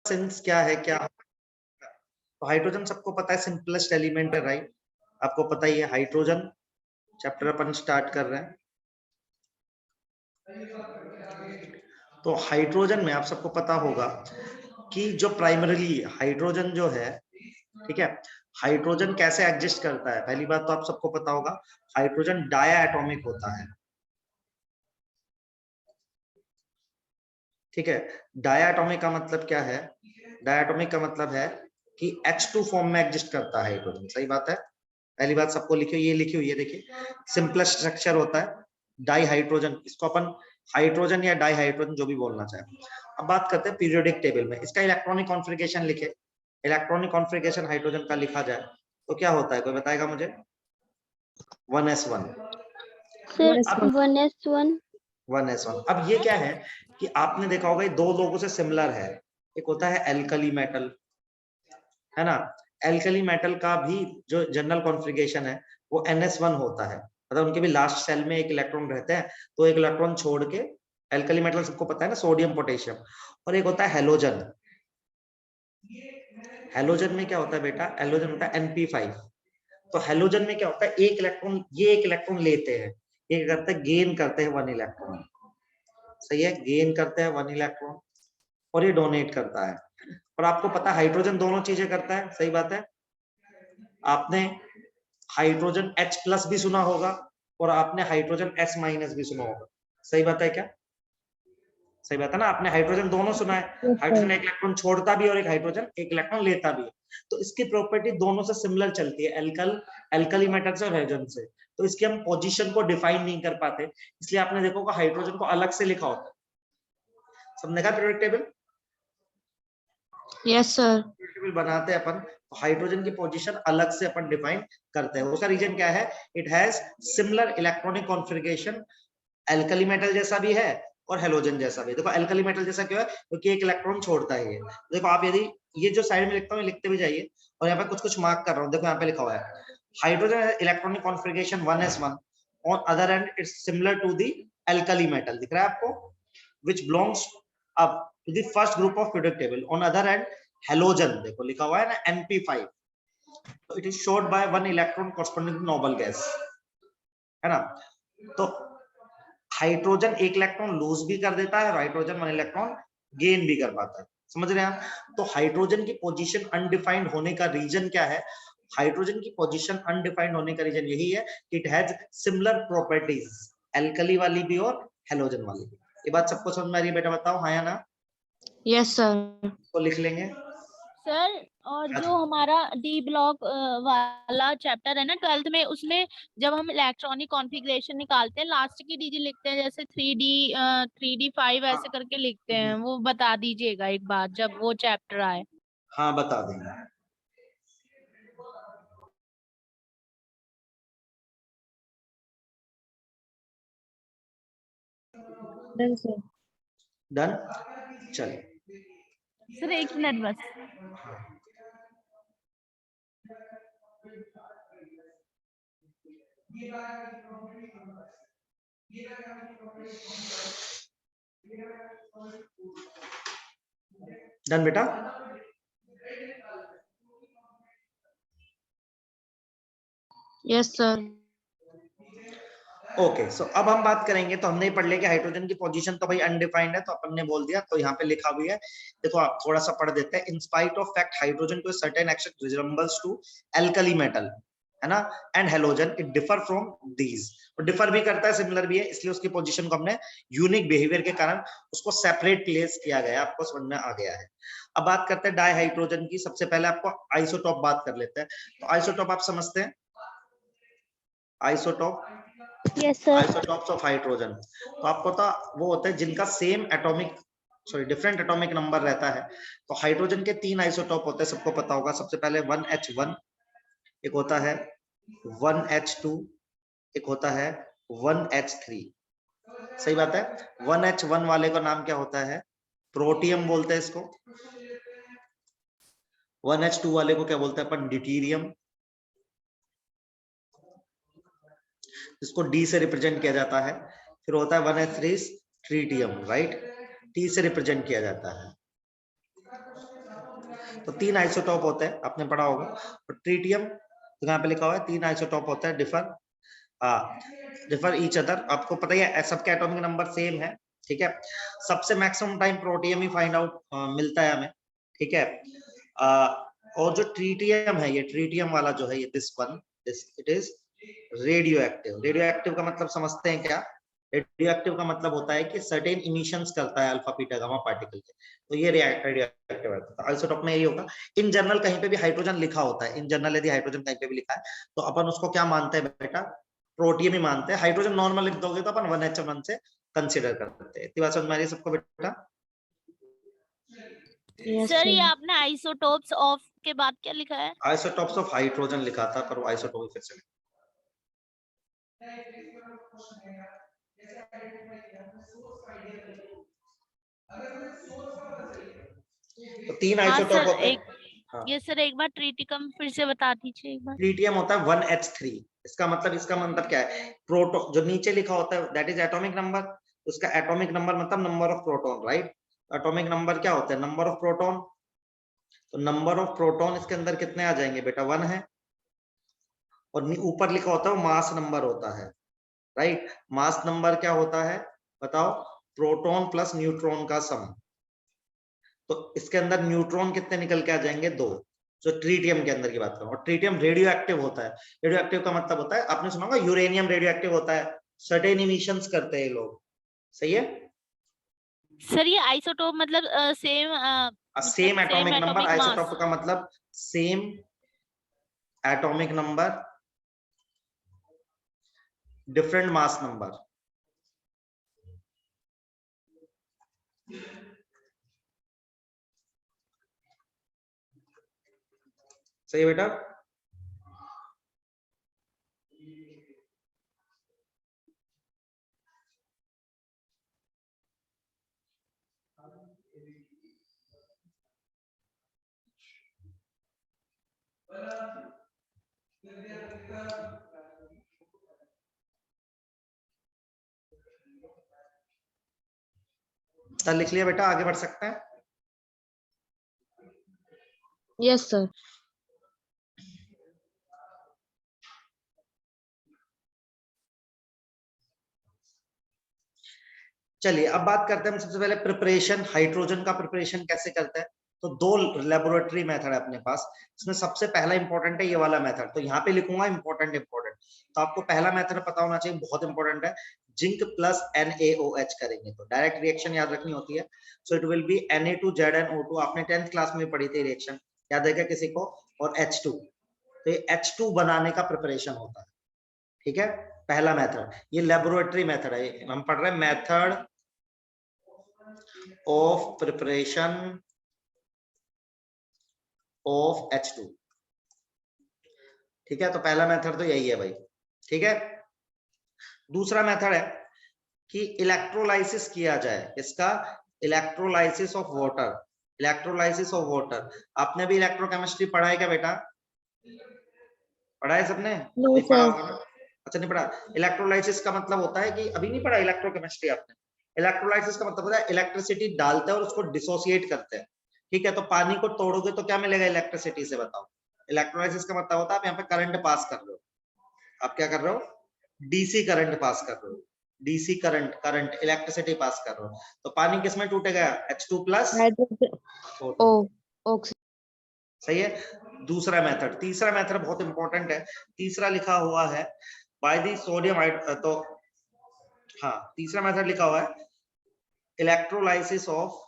Since क्या है क्या, तो हाइड्रोजन सबको पता है सिंपलेस्ट एलिमेंट है, राइट। आपको पता ही है हाइड्रोजन चैप्टर अपन स्टार्ट कर रहे हैं। तो हाइड्रोजन में आप सबको पता होगा कि जो प्राइमरीली हाइड्रोजन जो है, ठीक है, हाइड्रोजन कैसे एग्जिस्ट करता है। पहली बात तो आप सबको पता होगा हाइड्रोजन डायटोमिक होता है, ठीक है। डायटोमिक का मतलब क्या है? डायटोमिक का मतलब है कि H2 फॉर्म में एग्जिस्ट करता है हाइड्रोजन, सही बात है। पहली बात सबको लिखियो, ये लिखी हुई है, देखिए सिंपलेस्ट स्ट्रक्चर होता है डाई हाइड्रोजन, इसको अपन हाइड्रोजन या डाई हाइड्रोजन जो भी बोलना चाहे। अब बात करते हैं पीरियोडिक टेबल में, इसका इलेक्ट्रॉनिक कॉन्फ़िगरेशन लिखे। इलेक्ट्रॉनिक कॉन्फ़िगरेशन हाइड्रोजन का लिखा जाए तो क्या होता है, कोई बताएगा मुझे? 1s1 1s1। अब ये क्या है कि आपने देखा होगा ये दो लोगों से सिमिलर है। एक होता है एल्कली मेटल, है ना। एल्कली मेटल का भी जो जनरल कॉन्फ़िगरेशन है वो NS1 होता है, मतलब उनके भी लास्ट सेल में एक इलेक्ट्रॉन रहते हैं, तो एक इलेक्ट्रॉन छोड़ के, एल्कली मेटल सबको पता है ना, सोडियम पोटेशियम। और एक होता है हेलोजन। हेलोजन में क्या होता है बेटा? हेलोजन होता है NP5। तो हेलोजन में क्या होता है, एक इलेक्ट्रॉन, ये एक इलेक्ट्रॉन लेते हैं, ये करते हैं गेन करते हैं 1 इलेक्ट्रॉन, सही है, गेन करते हैं 1 इलेक्ट्रॉन, और ये डोनेट करता है। और आपको पता है हाइड्रोजन दोनों चीजें करता है, सही बात है। आपने हाइड्रोजन H+ भी सुना होगा और आपने हाइड्रोजन S- भी सुना होगा, सही बात है क्या? सही बात है ना, आपने हाइड्रोजन दोनों सुना है, हाइड्रोजन एक इलेक्ट्रॉन छोड़ता भी और एक हाइड्रोजन एक इलेक्ट्रॉन लेता भी है। तो इसकी प्रॉपर्टी दोनों से सिमिलर चलती है, एल्कली मेटल से और हाइड्रोजन से। तो इसकी हम पोजीशन को डिफाइन नहीं कर पाते, इसलिए आपने देखो कि हाइड्रोजन को अलग से लिखा होता है। सबने कहा periodic table? Yes sir. Table बनाते हैं अपन, तो हाइड्रोजन की पोजीशन अलग से अपन डिफाइन करते हैं। उसका रीजन क्या है? It has similar electronic configuration, alkali metal जैसा भी है और हेलोजन जैसा भी। देखो एल्कली मेटल जैसा क्यों है? क्योंकि एक इलेक्ट्रॉन छोड़ता है ये। देखो आप यदि ये जो साइड में लिखता हूँ लिखते भी जाइए, और यहाँ पे कुछ कुछ मार्क कर रहा हूँ, देखो यहाँ पे लिखा हुआ है hydrogen electronic configuration 1s1, on other end it's similar to the alkali metal, दिख रहा है आपको, which belongs up to the first group of periodic table. On other hand, halogen देखो लिखा हुआ है ना NP5, तो it is showed by 1 electron corresponding to noble gas, है ना। तो हाइड्रोजन एक इलेक्ट्रॉन लूज भी कर देता है और हाइड्रोजन 1 इलेक्ट्रॉन गेन भी कर पाता है, समझ रहे हैं आप। तो हाइड्रोजन की पोजीशन अनडिफाइंड होने का रीजन क्या है? हाइड्रोजन की पोजीशन अनडिफाइंड होने का रीजन यही है कि it has similar properties, alkali वाली भी और हेलोजन वाली भी। ये बात सबको समझ में आ रही है बेटा? बताओ हाँ या ना। Yes sir. तो लिख लेंगे सर। और जो हमारा डी ब्लॉक वाला चैप्टर है ना 12th में, उसमें जब हम इलेक्ट्रॉनिक कॉन्फ़िगरेशन निकालते हैं लास्ट की डिजिट लिखते हैं, जैसे 3D 5 ऐसे करके लिखते हैं, वो बता दीजिएगा एक बार जब वो चैप्टर आए। हाँ बता देंगे। Done sir. डन, चलिए सर एक मिनट बस। डन बेटा। Yes sir. ओके सो अब हम बात करेंगे, तो हमने पढ़ लिया कि हाइड्रोजन की पोजीशन तो भाई अनडिफाइंड है, तो अपन ने बोल दिया, तो यहाँ पे लिखा भी है, देखो आप थोड़ा सा पढ़ देते हैं। In spite of fact hydrogen to a certain extent resembles to alkali metal, है ना, and halogen, it differ from these. और डिफर भी करता है, सिमिलर भी है, इसलिए उसकी पोजीशन को हमने यूनिक बिहेवियर के कारण उसको सेपरेट प्लेस किया गया, आपको समझ में आ गया है। अब बात करते हैं डाई हाइड्रोजन की। सबसे पहले आपको आइसोटॉप बात कर लेते हैं। तो आइसोटॉप आप समझते हैं? Isotope, yes sir. Isotopes of hydrogen, तो आपको पता वो होता है जिनका same atomic, sorry different atomic number रहता है। तो हाइड्रोजन के 3 आइसोटॉप होते हैं, सबको पता होगा। सबसे पहले 1H1, एक होता है 1H2, एक होता है 1H3, सही बात है। 1H1 वाले का नाम क्या होता है? प्रोटियम बोलते हैं इसको। 1H2 वाले को क्या बोलते हैं अपन? ड्यूटेरियम, इसको डी से रिप्रेजेंट किया जाता है। फिर होता है 1H3 ट्रीटियम, राइट, टी से रिप्रेजेंट किया जाता है। तो 3 आइसोटोप होते हैं, आपने पढ़ा होगा। तो ट्रीटियम तो यहाँ पे लिखा हुआ है 3 आइसोटोप होता है, डिफर ईच अदर। आपको पता ही है सबके एटॉमिक नंबर सेम है, ठीक है। सबसे मैक्सिमम टाइम प्रोटियम ही फाइंड आउट मिलता है हमें, ठीक है। और जो ट्रीटियम है, ये ट्रीटियम वाला जो है, ये this one, it is radio active. Radio active का मतलब समझते हैं क्या? रेडियो एक्टिव का मतलब होता है कि सर्टेन इमिशंस करता है अल्फा बीटा गामा पार्टिकल के, तो ये रेडियो एक्टिव है। तो आइसोटोप में यही होगा। इन जनरल कहीं पे भी हाइड्रोजन लिखा होता है, इन जनरल यदि हाइड्रोजन कहीं पे भी लिखा है तो अपन उसको क्या मानते हैं बेटा? प्रोटियम ही मानते हैं। हाइड्रोजन नॉर्मल लिख दोगे तो अपन 1H1 से कंसीडर करते हैं। इतनी बात समझ में आ रही है सबको बेटा? Yes, सर ये sir. आपने आइसोटोप्स ऑफ के बाद क्या लिखा है? आइसोटोप्स ऑफ हाइड्रोजन लिखा था, पर वो आइसोटोप फिर से तो 3 हाँ आइसोटोप सर, होते एक हैं। हाँ, ये सर एक बार ट्रीटिकम फिर से बता दीजिए एक बार। ट्रीटियम होता है 1H3। इसका मतलब क्या है? प्रोटॉन जो नीचे लिखा होता है दैट इज एटॉमिक नंबर। उसका एटॉमिक नंबर मतलब number of proton, right? Atomic number क्या होता है? Number of proton. तो नंबर ऑफ प्रोटॉन इसके अंदर कितने आ जाएंगे बेटा? 1 है। और ऊपर लिखा होता है मास नंबर होता है, राइट? मास नंबर क्या होता है बताओ? प्रोटॉन प्लस न्यूट्रॉन का सम। तो इसके अंदर न्यूट्रॉन कितने निकल के आ जाएंगे? 2। जो ट्रीटियम के अंदर की बात करूं। और ट्रीटियम रेडियो एक्टिव होता है। रेडियो एक्टिव का मतलब होता है, आपने सुना होगा यूरेनियम रेडियो एक्टिव होता है, सर्टेन इमिशंस करते हैं लोग, सही है। सर ये आइसोटोप मतलब same same atomic number, atomic mass. Isotope का मतलब same atomic number, different mass number. सही है बेटा? लिख लिया बेटा, आगे बढ़ सकते हैं। Yes, sir. चलिए अब बात करते हैं हम सबसे पहले प्रिपरेशन, हाइड्रोजन का प्रिपरेशन कैसे करते हैं। तो 2 लेबोरेटरी मेथड है अपने पास। इसमें सबसे पहला इंपॉर्टेंट है ये वाला मेथड, तो यहाँ पे लिखूंगा इंपॉर्टेंट। तो आपको पहला मेथड पता होना चाहिए, बहुत इंपॉर्टेंट है। जिंक प्लस NaOH करेंगे तो डायरेक्ट रिएक्शन याद रखनी होती है। So it will be Na2ZnO2। आपने 10th क्लास में पढ़ी थी रिएक्शन, याद है क्या किसी को? और H2, तो ये H2 बनाने का प्रिपरेशन होता है, ठीक है। पहला मेथड ये लेबोरेटरी मेथड है, हम पढ़ रहे हैं method of preparation of H2, ठीक है। तो पहला मेथड तो यही है भाई, ठीक है। दूसरा मेथड है कि इलेक्ट्रोलाइसिस किया जाए। इसका electrolysis of water, electrolysis of water. आपने भी इलेक्ट्रोकेमिस्ट्री पढ़ा है क्या बेटा? पढ़ा है सबने? No, नहीं पढ़ा sir. होगा ना? अच्छा नहीं पढ़ा। इलेक्ट्रोलाइसिस का मतलब होता है कि अभी नहीं पढ़ा इलेक्ट्रोकेमिस्ट्री आपने? इलेक्ट्रोलाइसिस का मतलब होता है इलेक्ट्रिसिटी डालते हैं और उसको डिसोसिएट करते हैं, ठीक है। तो पानी को तोड़ोगे तो क्या मिलेगा इलेक्ट्रिसिटी से, बताओ? इलेक्ट्रोलाइसिस का मतलब होता है आप यहाँ पे करंट पास कर रहे हो। आप क्या कर रहे हो? डीसी करंट पास कर रहे हो, DC current, current electricity pass कर रहे हो। तो पानी किसमें टूटेगा? H2 plus Hydrogen. O2, Oh, oxygen. सही है। दूसरा मेथड, तीसरा मेथड बहुत इंपॉर्टेंट है। तीसरा लिखा हुआ है बाय द सोडियम, तो हाँ तीसरा मेथड लिखा हुआ है electrolysis of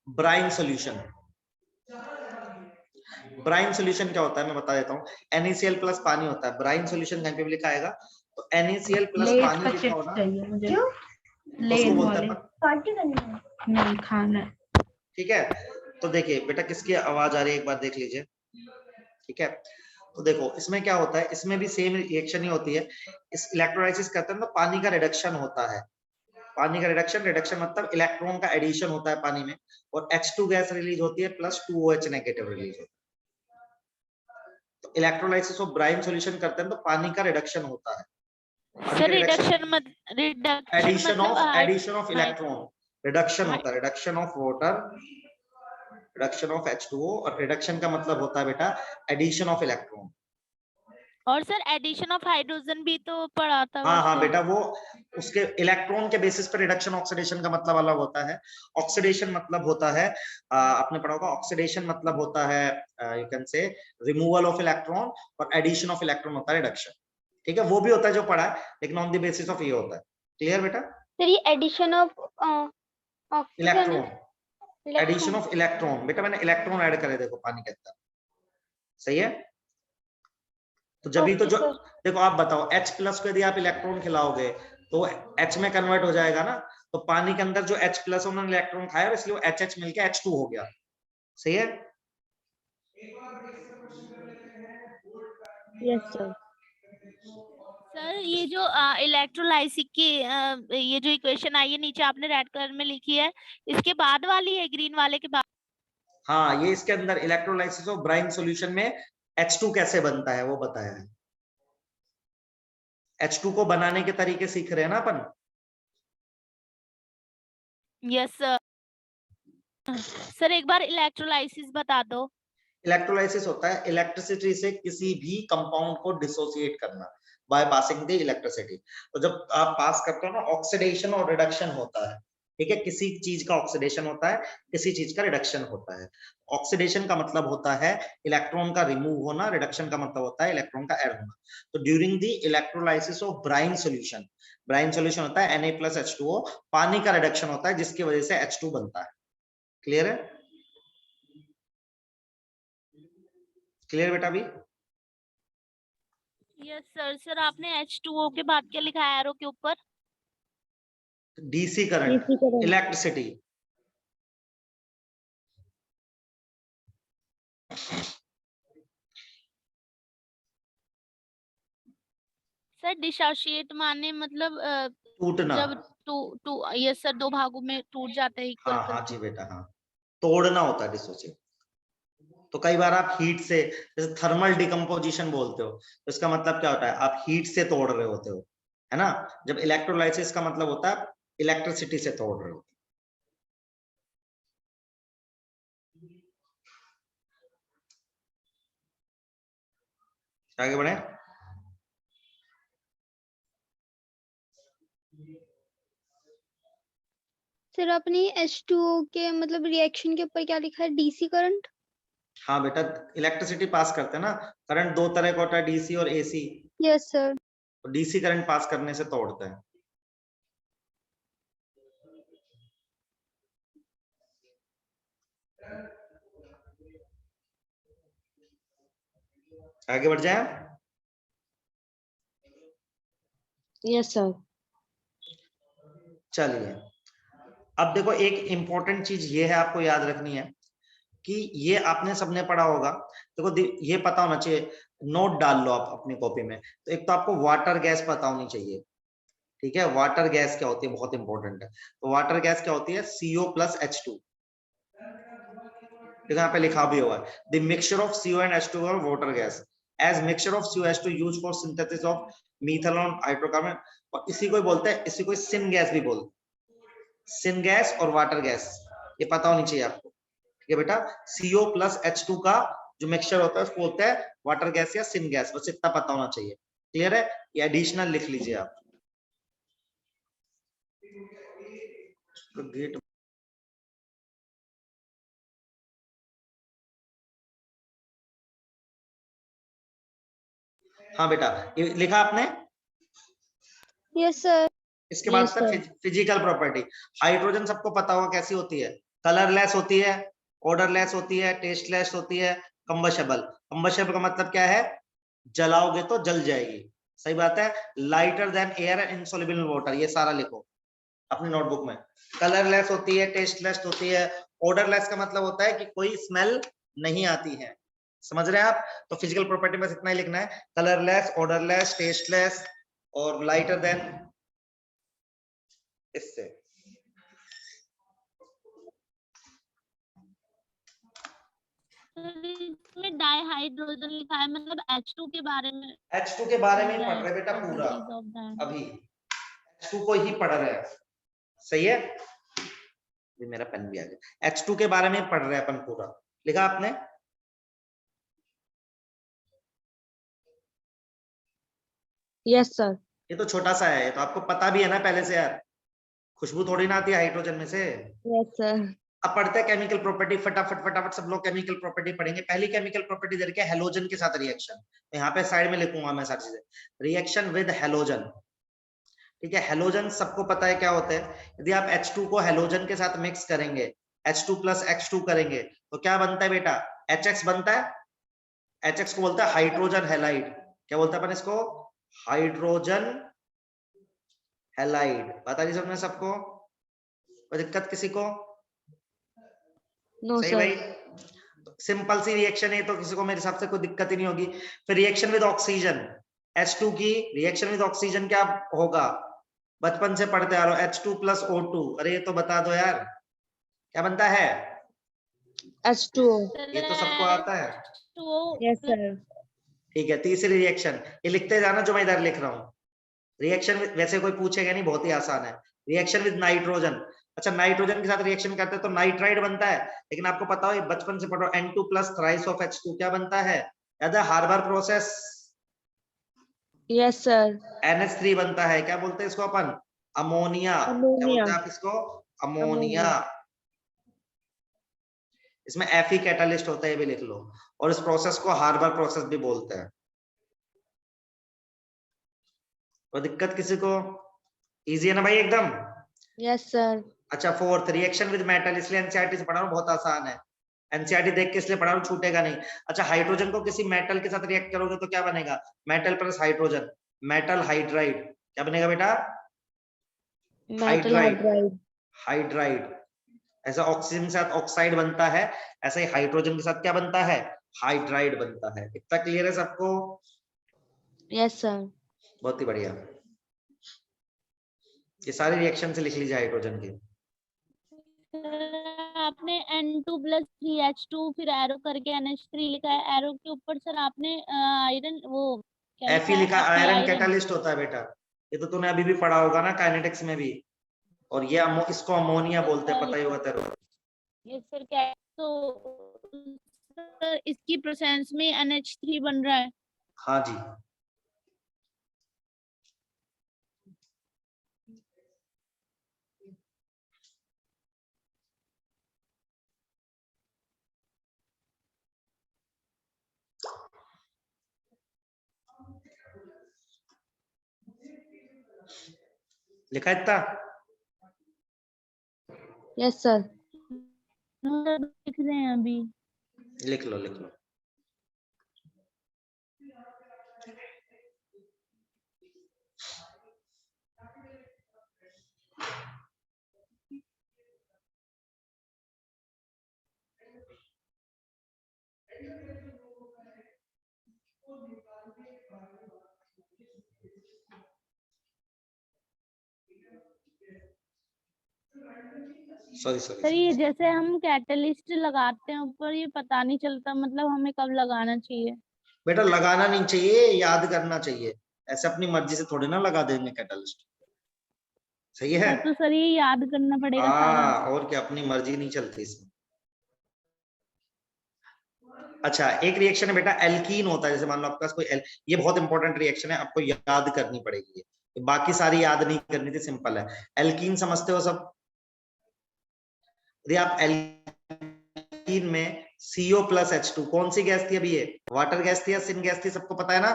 brine solution. Brine solution क्या होता है मैं बता देता हूँ। NaCl प्लस पानी होता है। ब्राइन सॉल्यूशन कहीं पे भी लिखा आएगा तो NaCl प्लस पानी लिखा होगा, चाहिए मुझे। उसको बोलते हैं अपन, नहीं खाना। ठीक है। तो देखिए बेटा किसकी आवाज आ रही है एक बार देख लीजिए, ठीक है। तो देखो इसमें क्या होता है, इसमें भी सेम रिएक्शन ही होती है। इस इलेक्ट्रोलाइसिस करते हैं तो पानी का रिडक्शन होता है। पानी का रिडक्शन, रिडक्शन मतलब इलेक्ट्रॉन का एडिशन होता है पानी में, और H2 गैस रिलीज होती है प्लस 2OH नेगेटिव रिलीज होता है। तो इलेक्ट्रोलाइसिस ऑफ ब्राइन सॉल्यूशन करते हैं तो पानी का रिडक्शन होता है। सर रिडक्शन एडिशन मतलब ऑफ इलेक्ट्रॉन, रिडक्शन हाँ। होता है, reduction of water, reduction of H2O, और रिडक्शन का मतलब होता है बेटा एडिशन ऑफ इलेक्ट्रॉन। और सर एडिशन ऑफ हाइड्रोजन भी तो पढ़ा था हाँ हाँ वैसे। बेटा, वो उसके इलेक्ट्रॉन के बेसिस पर रिडक्शन ऑक्सीडेशन का मतलब अलग होता है। ऑक्सीडेशन मतलब होता है आपने पढ़ा होगा, ऑक्सीडेशन मतलब होता है you can say removal of electron, और एडिशन ऑफ इलेक्ट्रॉन होता है रिडक्शन। ठीक है, वो भी होता है जो पढ़ा है, लेकिन ऑन द बेसिस ऑफ ये होता है। क्लियर बेटा? सर ये addition of oxygen electron, addition of electron, बेटा मैंने इलेक्ट्रॉन ऐड करे देखो पानी के अंदर, सही है? तो जब भी तो ओके जो सर। देखो आप बताओ, H प्लस को यदि आप इलेक्ट्रॉन खिलाओगे तो H में कन्वर्ट हो जाएगा ना, तो पानी के अंदर जो H प्लस उन्होंने इलेक्ट्रॉन खाया, इसलिए वो HH मिलके H2 हो गया, सही है? Yes sir. सर ये जो इलेक्ट्रोलाइसिस की ये जो इक्वेशन आई है नीचे आपने रेड कलर में लिखी है, इसके बाद वाली है ग्रीन वाले के बाद? हाँ, ये इसके अंदर इलेक्ट्रोलाइसिस ऑफ ब्राइन सॉल्यूशन में H2 कैसे बनता है वो बताया है। H2 को बनाने के तरीके सीख रहे हैं ना अपन। Yes sir. सर एक बार इलेक्ट्रोलाइसिस बता दो। इलेक्ट्रोलाइसिस होता है इलेक्ट्रिसिटी से किसी भी कंपाउंड को डिसोसिएट करना बाय पासिंग द इलेक्ट्रिसिटी। तो जब आप पास करते हो ना, ऑक्सीडेशन और रिडक्शन होता है, ठीक है? किसी चीज का ऑक्सीडेशन होता है, किसी चीज का रिडक्शन होता है। ऑक्सीडेशन का मतलब होता है इलेक्ट्रॉन का रिमूव होना, रिडक्शन का मतलब होता है इलेक्ट्रॉन का ऐड होना। तो during the electrolysis of brine solution, brine solution होता है Na+H2O, पानी का रिडक्शन होता है जिसकी वजह से H2 बनता है। क्लियर है? क्लियर बेटा? भी यस सर। सर आपने H2O के बाद क्या लिखा है एरो के ऊपर? DC current, DC current. Electricity. Sir dissociate माने मतलब टूटना। जब टू यस सर, दो भागों में टूट जाता है इक्वल हाँ हाँ करके। जी बेटा, हाँ, तोड़ना होता है डिसोसिएट। तो कई बार आप हीट से, जैसे थर्मल डिकम्पोजिशन बोलते हो, तो इसका मतलब क्या होता है, आप हीट से तोड़ रहे होते हो, है ना? जब इलेक्ट्रोलाइसिस का मतलब होता है इलेक्ट्रिसिटी से तोड़ रहे हो। आगे बढ़े। सर अपनी H2O के मतलब रिएक्शन के ऊपर क्या लिखा है? DC current. हाँ बेटा, इलेक्ट्रिसिटी पास करते हैं ना, करंट दो तरह का होता है, डीसी और एसी। Yes sir. तो डीसी करंट पास करने से तोड़ते हैं। आगे बढ़ जाए। Yes sir. चलिए, अब देखो एक इंपॉर्टेंट चीज ये है आपको याद रखनी है कि ये आपने सबने पढ़ा होगा। देखो ये पता होना चाहिए, नोट डाल लो आप अपनी कॉपी में। तो एक तो आपको वाटर गैस पता होनी चाहिए, ठीक है? वाटर गैस क्या होती है, बहुत इंपॉर्टेंट है। तो वाटर गैस क्या होती है? CO+H2। देखो यहाँ पे लिखा भी हुआ है, the mixture of CO and H2 और water gas as mixture of CO H2 use for synthesis of methanol hydrocarbon. और इसी को बोलते हैं, इसी को सिन गैस भी बोलते हैं, सिन गैस और वाटर गैस, ये पता होनी चाहिए आपको। ठीक है बेटा, CO+H2 का जो मिक्सचर होता है उसको बोलते हैं वाटर गैस या सिन गैस, बस इतना पता होना चाहिए। क्लियर है? ये एडिशनल लिख लीजिए आप। गेट हाँ बेटा, ये लिखा आपने? Yes sir. इसके बाद Yes, तक sir. Physical property. हाइड्रोजन सबको पता होगा कैसी होती है, कलरलेस होती है, ऑर्डरलेस होती है, टेस्टलेस होती है, कंबशेबल। कंबशेबल का मतलब क्या है? जलाओगे तो जल जाएगी, सही बात है। Lighter than air, insoluble in water, ये सारा लिखो अपनी नोटबुक में। कलरलेस होती है, टेस्टलेस होती है, ऑर्डरलेस का मतलब होता है कि कोई स्मेल नहीं आती है। समझ रहे हैं आप? तो फिजिकल प्रॉपर्टी में इतना ही लिखना है, कलरलेस, ऑर्डरलेस, टेस्टलेस और लाइटर देन इससे। इसमें डाइहाइड्रोजन लिखा है, मतलब H2 के बारे में H2 के बारे में पढ़ रहे बेटा पूरा, properties of that। अभी H2 को ही पढ़ रहे हैं, सही है? भी मेरा पेन भी आ गया। H2 के बारे में पढ़ रहे हैं अपन पूरा, लिखा आपने? Yes sir. ये तो छोटा सा है, ये तो आपको पता भी है ना पहले से यार, खुशबू थोड़ी ना आती है हाइड्रोजन में से। Yes sir. अब पढ़ते हैं केमिकल प्रॉपर्टी, फटाफट फटाफट सब लोग केमिकल प्रॉपर्टी पढ़ेंगे। पहली केमिकल प्रॉपर्टी दे रखी है हेलोजन के साथ रिएक्शन, तो यहाँ पे साइड में लिखूंगा मैं सारी चीजें। रिएक्शन विद हेलोजन, ठीक है। हेलोजन सबको पता है क्या होते हैं। यदि आप H2 को हेलोजन के साथ मिक्स करेंगे, H2 + X2 करेंगे, तो क्या बनता है बेटा? HX बनता है। HX को बोलता है हाइड्रोजन हैलाइड। क्या बोलता है अपन इसको? Hydrogen halide. पता नहीं समझ में सबको? कोई दिक्कत किसी को? नो सही सर। भाई, सिंपल सी रिएक्शन है, तो किसी को मेरे हिसाब से कोई दिक्कत ही नहीं होगी। फिर रिएक्शन विद ऑक्सीजन, H2 की रिएक्शन विद ऑक्सीजन क्या होगा? बचपन से पढ़ते आ रहे हो, H2 + O2। अरे ये तो बता दो यार, क्या बनता है? H2O। ये तो सबको आता है। Yes sir. ठीक है, तीसरी रिएक्शन, ये लिखते जाना जो मैं इधर लिख रहा हूँ। रिएक्शन वैसे कोई पूछेगा नहीं, बहुत ही आसान है। रिएक्शन विद नाइट्रोजन, अच्छा नाइट्रोजन के साथ रिएक्शन करते हैं तो नाइट्राइड बनता है। लेकिन आपको पता हो, ये बचपन से पढ़ो, N2 + थ्राइस ऑफ H2 क्या बनता है? याद है? Harbour process. Yes sir. NH3 बनता है, क्या बोलते हैं इसको अपन? अमोनिया। क्या अमोनिया। बोलते हैं आप इसको? अमोनिया। अमोनिया। इसमें Fe कैटालिस्ट होता है, ये भी लिख लो। और इस प्रोसेस को हार्बर प्रोसेस भी बोलते हैं। कोई दिक्कत किसी को? इजी है ना भाई एकदम? Yes sir. अच्छा, फोर्थ, रिएक्शन विद मेटल, इसलिए एनसीईआरटी से पढ़ा रहा हूं, बहुत आसान है। एनसीईआरटी देख के इसलिए पढ़ा रहा हूं, छूटेगा नहीं। अच्छा, हाइड्रोजन को किसी मेटल के साथ रिएक्ट करोगे तो क्या बनेगा? Metal + hydrogen, metal hydride. क्या बनेगा बेटा? Metal hydride. हाइड्राइड। हाइड्राइड। ऐसा ऑक्सीजन के साथ ऑक्साइड बनता है, ऐसा ही हाइड्रोजन के साथ क्या बनता है? हाइड्राइड बनता है। इतना क्लियर है सबको? Yes sir. बहुत ही बढ़िया। ये सारे रिएक्शन से लिख लीजिए हाइड्रोजन के। आपने N2 + 3H2 फिर एरो करके NH3 लिखा है। एरो के ऊपर सर आपने आयरन वो क्या Fe लिखा, है? Fe iron iron. कैटालिस्ट होता है बेटा। ये तो तूने अभी भी पढ़ा होगा ना काइनेटिक्स में भी। और ये इसको अमोनिया बोलते हैं, पता ही होगा तेरे को। ये सर क्या है? तो सर इसकी प्रेजेंस में NH3 बन रहा है। हाँ जी। लिखा इतना? Yes sir. लिख रहे हैं अभी। लिख लो लिख लो। Sorry sir sorry. ये जैसे हम कैटलिस्ट लगाते हैं ऊपर, ये पता नहीं चलता, मतलब हमें कब लगाना चाहिए? बेटा लगाना नहीं चाहिए, याद करना चाहिए। ऐसे अपनी मर्जी से थोड़ी ना लगा देंगे कैटलिस्ट। सही है? तो सर ये याद करना पड़ेगा सारा। हाँ, और क्या, अपनी मर्जी नहीं चलती इसमें। अच्छा, एक रिएक्शन है बेटा एल्कीन होता है, जैसे मान लो आपके पास कोई ये बहुत इंपॉर्टेंट रिएक्शन है, आपको याद करनी पड़ेगी। बाकी सारी याद नहीं करनी थी, सिंपल है। एल्कीन समझते हो सब? यदि आप एल्कीन में CO + H2, कौन सी गैस थी अभी? ये वाटर गैस थी या सिन गैस थी? सबको पता है ना?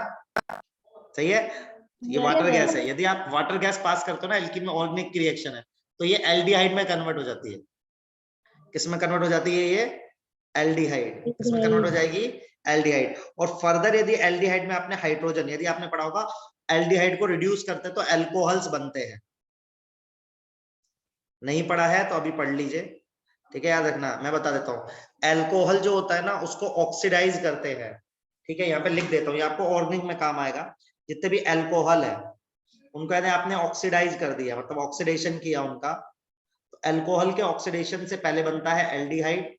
सही है, ये वाटर गैस है। यदि आप वाटर गैस पास करते हो ना एल्कीन में, ऑर्गेनिक की रिएक्शन है, तो ये एल्डिहाइड में कन्वर्ट हो जाती है। किस में कन्वर्ट हो जाती है ये? एल्डिहाइड। किसमें कन्वर्ट हो जाएगी? एल्डिहाइड। और फर्दर यदि एल्डिहाइड में आपने हाइड्रोजन, यदि आपने पढ़ा होगा एल्डिहाइड को रिड्यूस करते हैं तो एल्कोहल्स बनते हैं। नहीं पढ़ा है तो अभी पढ़ लीजिए, ठीक है? याद रखना, मैं बता देता हूँ। एल्कोहल जो होता है ना, उसको ऑक्सीडाइज करते हैं, ठीक है? यहाँ पे लिख देता हूँ, ये आपको ऑर्गेनिक में काम आएगा। जितने भी एल्कोहल है उनको यदि आपने ऑक्सीडाइज कर दिया, मतलब ऑक्सीडेशन किया उनका, तो एल्कोहल के ऑक्सीडेशन से पहले बनता है एल्डिहाइड।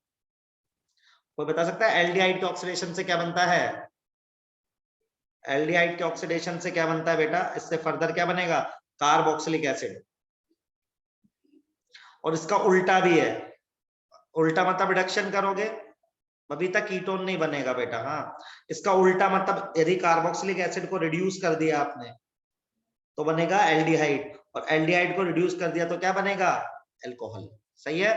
कोई बता सकता है एल्डिहाइड के ऑक्सीडेशन से क्या बनता है? एल्डिहाइड के ऑक्सीडेशन से क्या बनता है बेटा? इससे फर्दर क्या बनेगा? Carboxylic acid. और इसका उल्टा भी है। उल्टा मतलब रिडक्शन करोगे बबीता कीटोन नहीं बनेगा बेटा। हाँ, इसका उल्टा मतलब यदि कार्बोक्सिलिक एसिड को रिड्यूस कर दिया आपने तो बनेगा एल्डिहाइड, और एल्डिहाइड को रिड्यूस कर दिया तो क्या बनेगा? एल्कोहल। सही है,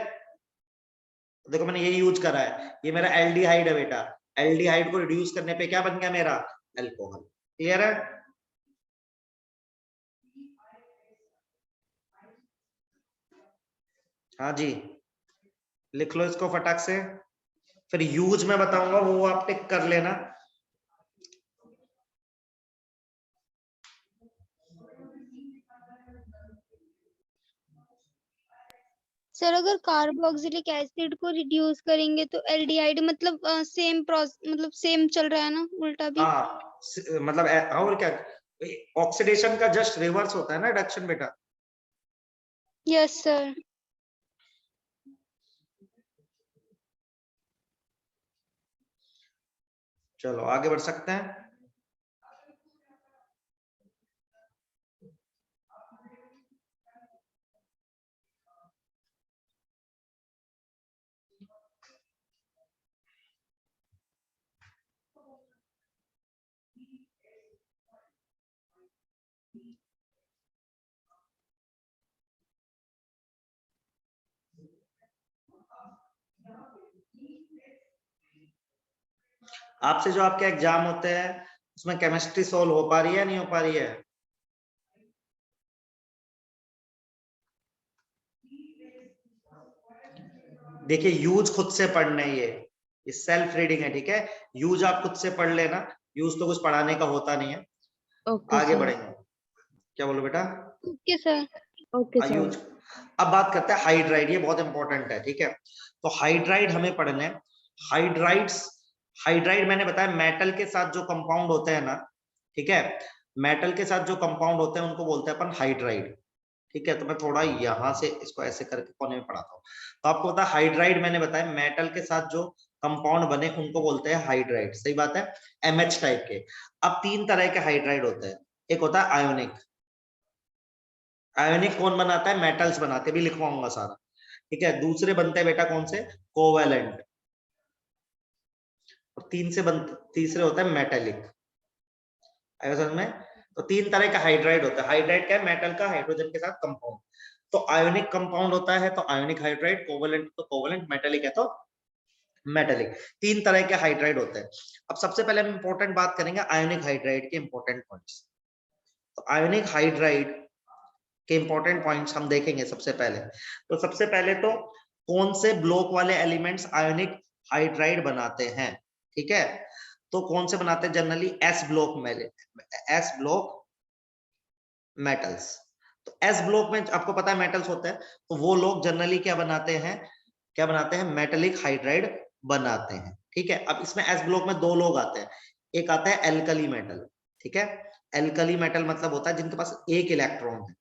देखो मैंने ये यूज करा है, ये मेरा एल्डिहाइड है बेटा, एल्डिहाइड को रिड्यूस करने पे क्या बन गया मेरा? एल्कोहल। क्लियर है? हाँ जी, लिख लो इसको फटाक से, फिर यूज में बताऊंगा वो आप टिक कर लेना। सर अगर कार्बोक्सिलिक एसिड को रिड्यूस करेंगे तो एल्डिहाइड मतलब सेम मतलब सेम चल रहा है ना, उल्टा भी? हाँ मतलब और क्या, ऑक्सीडेशन का जस्ट रिवर्स होता है ना रिडक्शन बेटा। Yes sir. चलो आगे बढ़ सकते हैं। आपसे जो आपके एग्जाम होते हैं उसमें केमिस्ट्री सोल्व हो पा रही है नहीं हो पा रही है? देखिए यूज खुद से पढ़ना है, ये सेल्फ रीडिंग है, ठीक है। यूज आप खुद से पढ़ लेना, यूज तो कुछ पढ़ाने का होता नहीं है। ओके आगे सर। बढ़ेंगे, क्या बोलो बेटा? Okay sir. Okay sir. Use. अब बात करते हैं हाइड्राइड, ये बहुत इंपॉर्टेंट है, ठीक है। तो हाइड्राइड हमें पढ़ने हैं। हाइड्राइड्स, हाइड्राइड मैंने बताया मेटल के साथ जो कंपाउंड होते हैं ना, ठीक है, मेटल के साथ जो कंपाउंड होते हैं उनको बोलते हैं अपन हाइड्राइड, ठीक है। तो मैं थोड़ा यहाँ से इसको ऐसे करके कोने में पढ़ाता हूँ। तो आपको पता है हाइड्राइड मैंने बताया मेटल के साथ जो कंपाउंड बने उनको बोलते हैं हाइड्राइड, सही बात है, एमएच टाइप के। अब तीन तरह के हाइड्राइड होते हैं, एक होता है आयोनिक। आयोनिक कौन बनाता है? मेटल्स बनाते हैं, भी लिखवाऊंगा सारा, ठीक है। दूसरे बनते हैं बेटा कौन से? कोवेलेंट। और तीसरे होता है मेटेलिक। आया समझ में? तो तीन तरह का हाइड्राइड होता है। हाइड्राइड क्या है? मेटल का हाइड्रोजन के साथ कंपाउंड। तो आयोनिक कंपाउंड होता है तो आयोनिक हाइड्राइड, कोवेलेंट तो कोवेलेंट, मेटेलिक है तो मेटेलिक। तीन तरह के हाइड्राइड होते हैं। अब सबसे पहले हम इंपॉर्टेंट बात करेंगे आयोनिक हाइड्राइड के इंपॉर्टेंट पॉइंट्स। तो आयोनिक हाइड्राइड के इंपॉर्टेंट पॉइंट्स हम देखेंगे सबसे पहले। तो सबसे पहले तो कौन से ब्लॉक वाले एलिमेंट्स आयोनिक हाइड्राइड बनाते हैं, ठीक है। तो कौन से बनाते हैं? जनरली एस ब्लॉक में, एस ब्लॉक मेटल्स। तो एस ब्लॉक में आपको पता है मेटल्स होते हैं, तो वो लोग जनरली क्या बनाते हैं? क्या बनाते हैं? मेटेलिक हाइड्राइड बनाते हैं, ठीक है। अब इसमें एस ब्लॉक में दो लोग आते हैं, एक आता है एल्कली मेटल, ठीक है। एल्कली मेटल मतलब होता है जिनके पास एक इलेक्ट्रॉन है,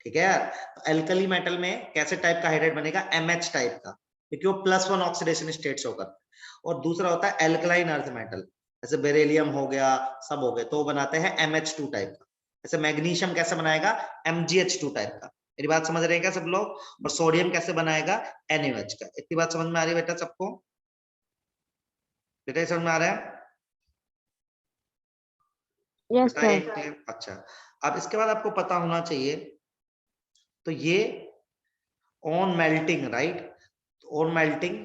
ठीक है यार। तो एल्कली मेटल में कैसे टाइप का हाइड्राइड बनेगा? एमएच टाइप का, क्योंकि वो +1 ऑक्सीडेशन स्टेट शो करता है। और दूसरा होता है एल्कलाइन अर्थ मेटल, जैसे बेरिलियम हो गया, सब हो गए, तो वो बनाते हैं MH2 टाइप का। जैसे मैग्नीशियम कैसे बनाएगा? MgH2 टाइप का। मेरी बात समझ रहे हैं क्या सब लोग? और सोडियम कैसे बनाएगा? NaOH का। इतनी बात समझ में आ रही है बेटा सबको? बेटा समझ में आ रहा है? यस बताइए सर। क्लियर? अच्छा, अब इसके बाद आपको पता होना चाहिए, तो ये on melting, right, on melting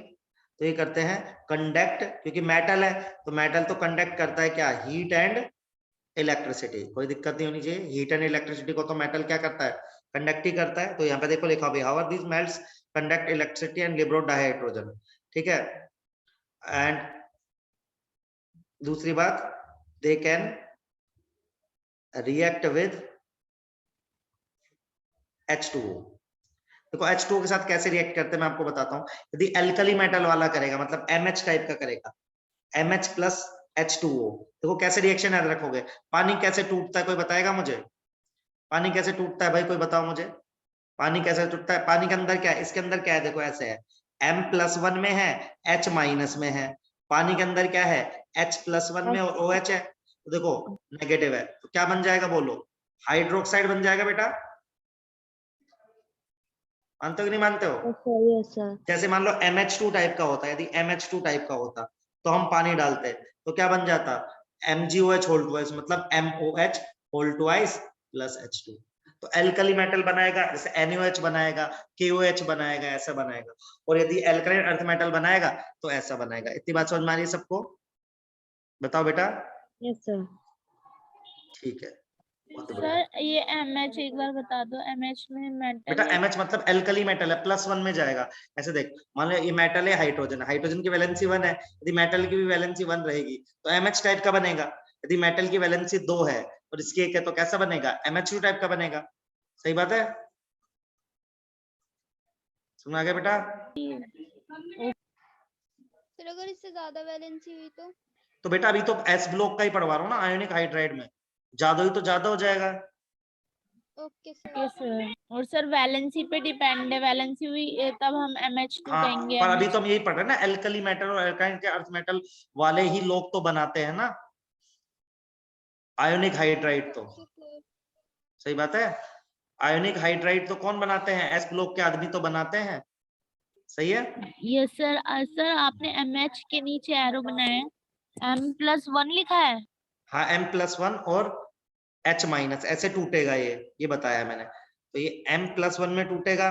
तो ये करते हैं कंडक्ट, क्योंकि मेटल है तो मेटल तो कंडक्ट करता है क्या? Heat and electricity. कोई दिक्कत नहीं होनी चाहिए, हीट एंड इलेक्ट्रिसिटी को तो मेटल क्या करता है? कंडक्ट ही करता है। तो यहाँ पे देखो लिखा हुआ है how are these metals conduct electricity and liberate dihydrogen, ठीक है। एंड दूसरी बात, they can react with H2O। देखो H2O के साथ कैसे रिएक्ट करते हैं मैं आपको बताता हूँ। यदि एल्कली मेटल वाला करेगा, मतलब MH टाइप का करेगा, MH प्लस H2O, देखो कैसे रिएक्शन याद रखोगे। पानी कैसे टूटता है कोई बताएगा मुझे? पानी कैसे टूटता है भाई, कोई बताओ मुझे, पानी कैसे टूटता है? पानी के अंदर क्या है? इसके अंदर क्या है? देखो ऐसे है, M+1 में है, H- में है। पानी के अंदर क्या है? H+1 में और OH है, तो देखो नेगेटिव है, तो क्या बन जाएगा बोलो? हाइड्रोक्साइड बन जाएगा बेटा। मानते हो कि नहीं मानते हो? Yes, sir. Yes, sir. जैसे मान लो MH2 टाइप का होता है, यदि MH2 टाइप का होता तो हम पानी डालते तो क्या बन जाता? MgOH होल ट्वाइस, मतलब MOH whole twice plus H2। तो एल्कली मेटल बनाएगा, जैसे NaOH बनाएगा, KOH बनाएगा, ऐसा बनाएगा। और यदि एल्कलाइन अर्थ मेटल बनाएगा तो ऐसा बनाएगा। इतनी बात समझ में आ रही है सबको? बताओ बेटा। Yes, sir. ठीक है, बहुत बढ़िया। सर ये MH एक बार बता दो, MH में मेटल बेटा MH मतलब एल्कली मेटल है, +1 में जाएगा। ऐसे देख, मान लो ये मेटल है हाइड्रोजन, हाइड्रोजन की वैलेंसी 1 है, यदि मेटल की भी वैलेंसी 1 रहेगी तो MH टाइप का बनेगा। यदि मेटल की वैलेंसी 2 है और इसकी 1 है तो कैसा बनेगा? MH2 टाइप का बनेगा। सही बात है? समझ आ गया बेटा? फिर अगर इससे ज्यादा वैलेंसी हुई तो बेटा अभी तो S ब्लॉक का ही पढ़वा रहा हूँ ना, आयोनिक हाइड्राइड में ज्यादा हुई तो ज्यादा हो जाएगा। Okay sir. Okay sir. और सर वैलेंसी पे डिपेंड है, वैलेंसी हुई तब हम MH2 हाँ, कहेंगे। पर अभी तो हम यही पढ़ रहे हैं ना, एल्कली मेटल और एल्काइन के अर्थ मेटल वाले ही लोग तो बनाते हैं ना आयोनिक हाइड्राइड। तो सही बात है, आयोनिक हाइड्राइड तो कौन बनाते हैं? S ब्लॉक के आदमी तो बनाते हैं। सही है? Yes sir. सर आपने MH के नीचे एरो बनाया है, M+1 लिखा है। हाँ, M+1 और H माइनस ऐसे टूटेगा, ये बताया मैंने। तो ये M+1 में टूटेगा,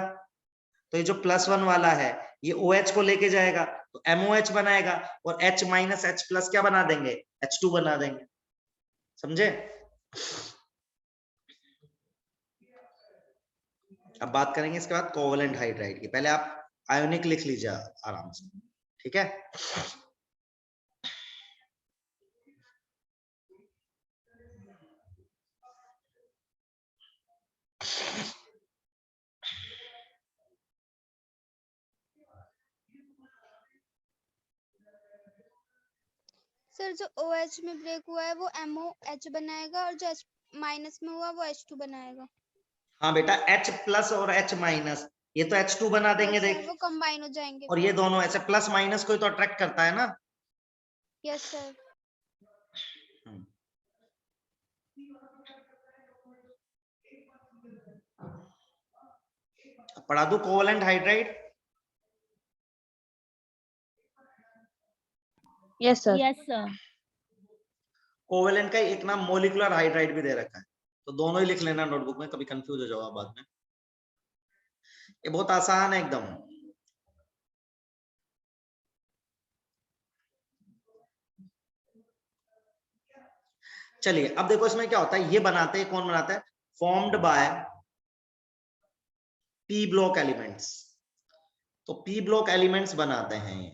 तो ये जो +1 वाला है ये OH को लेके जाएगा तो MOH बनाएगा, और H माइनस H प्लस क्या बना देंगे? H2 बना देंगे। समझे? अब बात करेंगे इसके बाद कोवेलेंट हाइड्राइड की। पहले आप आयोनिक लिख लीजिए आराम से, ठीक है? सर जो OH में ब्रेक हुआ है वो MOH बनाएगा और जो H माइनस में हुआ वो H2 बनाएगा। हाँ बेटा, H प्लस और H माइनस ये तो H2 बना देंगे। Yes, sir, देख, वो कंबाइन हो जाएंगे और ये दोनों ऐसे प्लस माइनस को ही तो अट्रैक्ट करता है ना। Yes sir. पढ़ा दूं covalent hydride? Yes, sir. Yes sir. Covalent का एक नाम मोलिकुलर हाइड्राइड भी दे रखा है, तो दोनों ही लिख लेना नोटबुक में, कभी कंफ्यूज हो जाओ बाद में। ये बहुत आसान है एकदम। चलिए अब देखो इसमें क्या होता है, ये बनाते हैं, कौन बनाता है? Formed by P block elements. तो P ब्लॉक एलिमेंट्स बनाते हैं ये,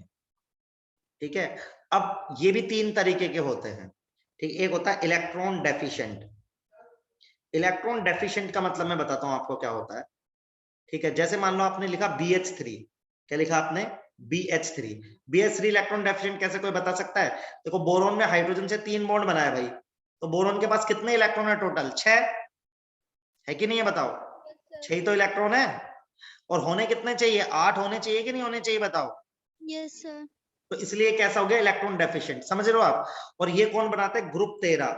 ठीक है? अब ये भी 3 तरीके के होते हैं, ठीक? एक होता है इलेक्ट्रॉन डेफिशिएंट। इलेक्ट्रॉन डेफिशिएंट का मतलब मैं बताता हूं आपको क्या होता है, ठीक है? जैसे मान लो आपने लिखा BH3, क्या लिखा आपने? BH3। BH3 इलेक्ट्रॉन डेफिशिएंट कैसे, कोई बता सकता है? देखो बोरोन में हाइड्रोजन से 3 बॉन्ड बनाया भाई, तो बोरोन के पास कितने इलेक्ट्रॉन है टोटल? 6 है कि नहीं है? बताओ। 6 तो इलेक्ट्रॉन है, और होने कितने चाहिए? 8 होने चाहिए कि नहीं होने चाहिए? बताओ। Yes sir. तो इसलिए कैसा हो गया? Electron deficient. समझ रहे हो आप? और ये कौन बनाते हैं? ग्रुप 13।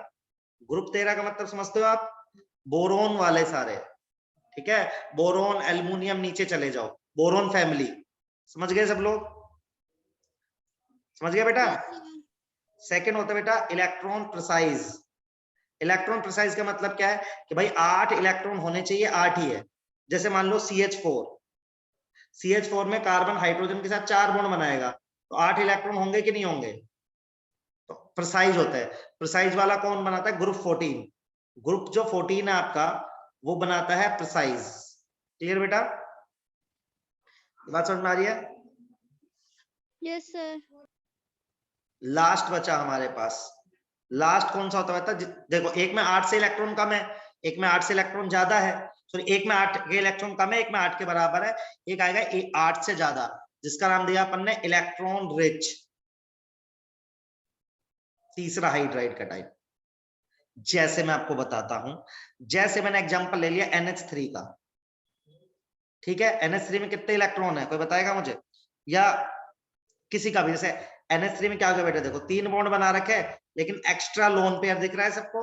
ग्रुप 13 का मतलब समझते हो आप? बोरोन वाले सारे, ठीक है? बोरोन, एल्युमिनियम, नीचे चले जाओ, बोरोन फैमिली। समझ गए सब लोग? समझ गया बेटा? सेकंड होता है बेटा इलेक्ट्रॉन प्रिसाइज। इलेक्ट्रॉन प्रिसाइज का मतलब क्या है कि भाई 8 इलेक्ट्रॉन होने चाहिए, 8 ही है। जैसे मान लो CH4, CH4 में कार्बन हाइड्रोजन के साथ 4 बॉन्ड बनाएगा, तो 8 इलेक्ट्रॉन होंगे कि नहीं होंगे? तो प्रिसाइज होता है। प्रिसाइज वाला कौन बनाता है? ग्रुप 14। ग्रुप जो 14 है आपका, वो बनाता है प्रिसाइज। क्लियर बेटा? बात समझ में आ रही है? Yes sir. लास्ट बचा हमारे पास, लास्ट कौन सा होता है? देखो एक में 8 से इलेक्ट्रॉन कम है, एक में 8 से इलेक्ट्रॉन ज्यादा है, सॉरी एक में 8 के इलेक्ट्रॉन कम है, एक में 8 के बराबर है, एक आएगा 8 से ज्यादा, जिसका नाम दिया अपन ने इलेक्ट्रॉन रिच। तीसरा हाइड्राइड का टाइप, जैसे मैं आपको बताता हूं, जैसे मैंने एग्जांपल ले लिया NH3 का, ठीक है? NH3 में कितने इलेक्ट्रॉन है, कोई बताएगा मुझे? या किसी का भी, जैसे NH3 में क्या होगा बेटा? देखो 3 बॉन्ड बना रखे हैं, लेकिन एक्स्ट्रा लोन पेयर दिख रहा है सबको।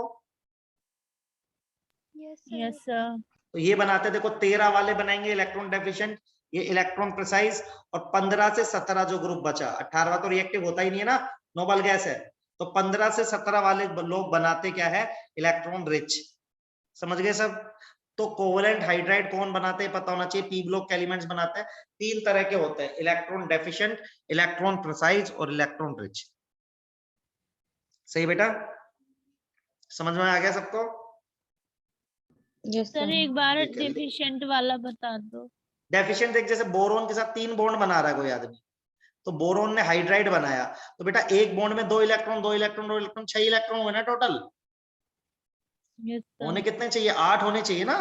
Yes yes sir. तो ये बनाते देखो 13 वाले बनाएंगे इलेक्ट्रॉन डेफिशिएंट, ये इलेक्ट्रॉन प्रिसाइज, और 15 से 17 जो ग्रुप बचा, 18वां तो रिएक्टिव होता ही नहीं है ना, नोबल गैस है, तो 15 से 17 वाले लोग बनाते क्या है, इलेक्ट्रॉन रिच। समझ गए सब? तो कोवेलेंट हाइड्राइड कौन बनाते हैं पता होना चाहिए, पी ब्लॉक के एलिमेंट्स बनाते हैं। 3 तरह के होते हैं, इलेक्ट्रॉन डेफिशिएंट, इलेक्ट्रॉन प्रिसाइज और इलेक्ट्रॉन रिच। सही बेटा, समझ में आ गया सबको? Yes sir sir. एक बार ठीक है। डेफिशिएंट वाला बता दो। डेफिशिएंट देख, जैसे बोरोन के साथ 3 बॉन्ड बना रहा है कोई आदमी, तो बोरोन ने हाइड्राइड बनाया, तो बेटा एक बॉन्ड में 2 इलेक्ट्रॉन 2 इलेक्ट्रॉन 2 इलेक्ट्रॉन 6 इलेक्ट्रॉन हुए ना टोटल। यस होने सर। कितने चाहिए, 8 होने चाहिए ना,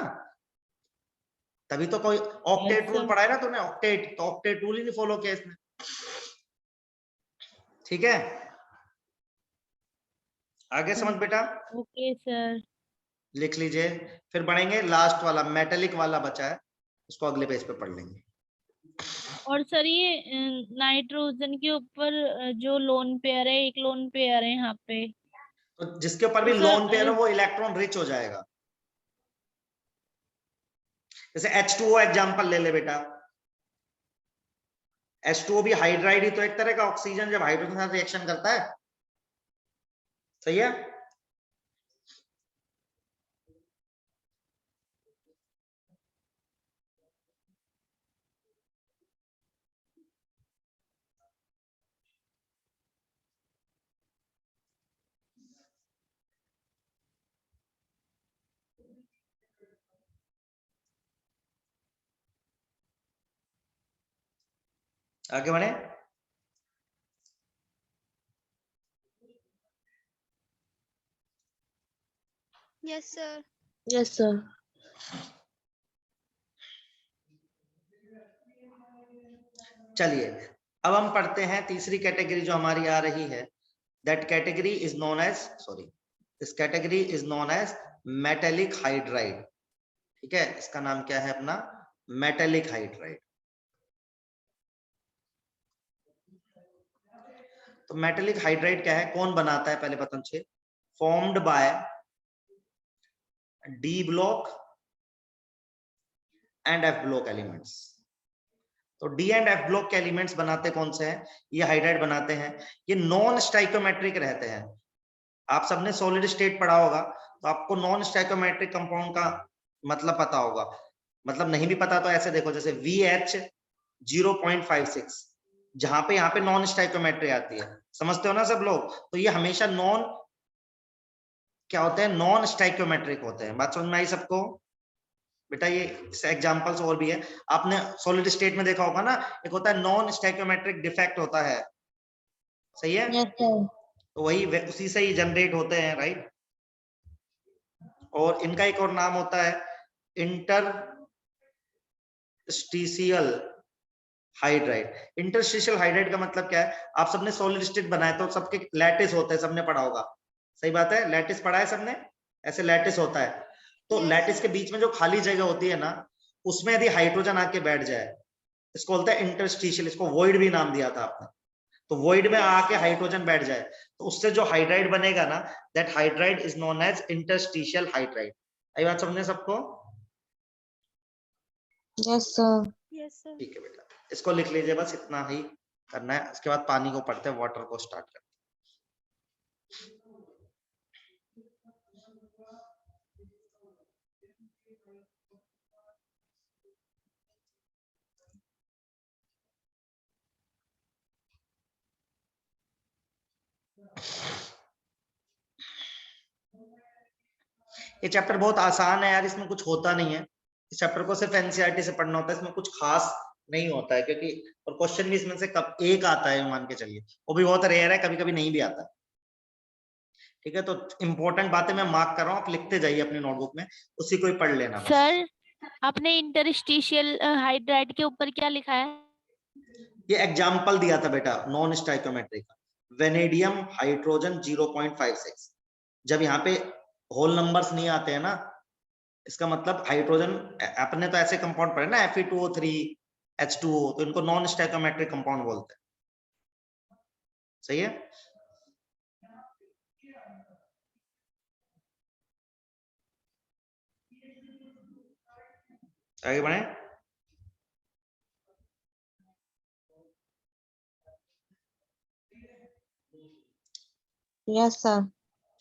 तभी तो कोई ऑक्टेट रूल सर। पढ़ा है ना तूने, ऑक्टेट, तो ऑक्टेट रूल ही नहीं फॉलो किया इसने। ठीक है, आगे समझ बेटा, ओके सर। लिख लीजिए। फिर बढ़ेंगे, लास्ट वाला मेटेलिक वाला बचा है, उसको अगले पेज पे पढ़ लेंगे। और सर ये नाइट्रोजन के ऊपर जो लोन पेयर है, एक लोन पेयर है यहाँ पे, तो जिसके ऊपर भी तो लोन पेयर सर हो वो इलेक्ट्रॉन रिच हो जाएगा। जैसे H2O एग्जांपल ले ले बेटा, H2O भी हाइड्राइड ही तो एक तरह का ऑक्सीजन, जब हाइड्रोजन के साथ रिएक्शन करता है। सही है, आगे बढ़े। Yes sir. Yes sir. चलिए अब हम पढ़ते हैं तीसरी कैटेगरी जो हमारी आ रही है, that category is known as, sorry, this category is known as metallic hydride. ठीक है, इसका नाम क्या है अपना, मेटेलिक हाइड्राइड। तो मेटेलिक हाइड्राइड क्या है, कौन बनाता है, पहले बताना चाहिए। Formed by D block and F block elements. तो डी एंड एफ ब्लॉक के एलिमेंट्स बनाते कौन से हैं, ये हाइड्राइड बनाते हैं। ये नॉन स्टाइकोमेट्रिक रहते हैं। आप सबने सॉलिड स्टेट पढ़ा होगा, तो आपको नॉन स्टाइकोमेट्रिक कंपाउंड का मतलब पता होगा, मतलब नहीं भी पता तो ऐसे देखो, जैसे VH 0.56, जहां पे यहाँ पे नॉन स्टाइकोमेट्री आती है, समझते हो ना सब लोग। तो ये हमेशा नॉन क्या होते हैं, नॉन स्टाइकोमेट्रिक होते हैं। बात समझ में आई सबको बेटा? ये एग्जांपल्स और भी है, आपने सॉलिड स्टेट में देखा होगा ना, एक होता है नॉन स्टाइकोमेट्रिक डिफेक्ट होता है। सही है, यस सर। तो वही उसी से ही जनरेट होते हैं, राइट। और इनका एक और नाम होता है इंटरस्टिशियल हाइड्राइड। इंटरस्टिशियल हाइड्राइड का मतलब क्या है, आप सबने सॉलिड स्टेट बनाए तो सबके लैटिस होते हैं, सबने पढ़ा होगा। सही बात है, लैटिस पढ़ा है सबने, ऐसे लैटिस होता है। तो लैटिस के बीच में जो खाली जगह होती है ना, उसमें यदि हाइड्रोजन आके बैठ जाए, इसको बोलते हैं इंटरस्टिशियल, इसको वॉइड भी नाम दिया था आपने। तो वॉइड में आके हाइड्रोजन बैठ जाए, तो उससे जो हाइड्राइड बनेगा ना, that hydride is known as interstitial hydride. आई बात समझने सबको? Yes sir. Yes sir. ठीक है बेटा, इसको लिख लीजिए, बस इतना ही करना है। उसके बाद पानी को पढ़ते हैं, वाटर को स्टार्ट करते हैं। ये चैप्टर बहुत आसान है यार, इसमें कुछ होता नहीं है। इस चैप्टर को सिर्फ एनसीईआरटी से पढ़ना होता है, इसमें कुछ खास नहीं होता है, क्योंकि और क्वेश्चन भी इसमें से कब एक आता है मान के चलिए, वो भी बहुत रेयर है, कभी कभी नहीं भी आता है। ठीक है, तो इंपॉर्टेंट बातें मैं मार्क कर रहा हूँ, आप लिखते जाइए अपनी नोटबुक में, उसी को ही पढ़ लेना बस। सर आपने इंटरस्टिशियल हाइड्राइड के ऊपर क्या लिखा है? ये एग्जाम्पल दिया था बेटा नॉन स्टाइकोमेट्रिक, वेनेडियम हाइड्रोजन 0.56। जब यहाँ पे होल नंबर्स नहीं आते हैं ना, इसका मतलब हाइड्रोजन, अपने तो ऐसे कंपाउंड पढ़े ना, Fe2O3 H2O, तो इनको नॉन स्टाइकोमेट्रिक कंपाउंड बोलते हैं। सही है, आगे बढ़े। Yes sir.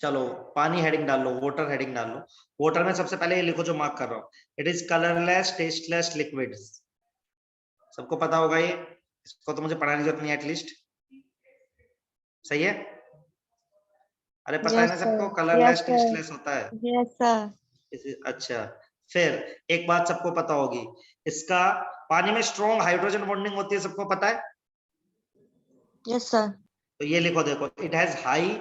चलो पानी हेडिंग डाल लो, वाटर हेडिंग डाल लो। वाटर में सबसे पहले ये लिखो जो मार्क कर रहा हूं, it is colourless tasteless liquid. सबको पता होगा ये, इसको तो मुझे पढ़ाने की जरूरत नहीं है एटलीस्ट। सही है? अरे पता है यस ना सर। सबको, यस कलरलेस सर। टेस्टलेस होता है। Yes sir. अच्छा, फिर एक बात सबको पता होगी, इसका पानी में स्ट्रॉन्ग हाइड्रोजन बॉन्डिंग होती है, सबको पता है? Yes sir. तो ये लिखो, देखो, it has high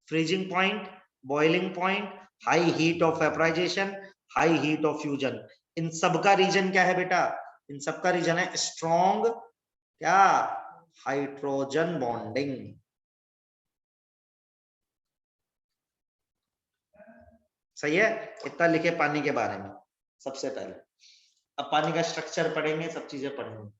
freezing point, boiling point, high heat of vaporisation, high heat of fusion. इन सब का रीजन क्या है बेटा? इन सब का रीजन है स्ट्रॉन्ग क्या? Hydrogen bonding. सही है? इतना लिखे पानी के बारे में सबसे पहले। अब पानी का स्ट्रक्चर पढ़ेंगे, सब चीजें पढ़ेंगे।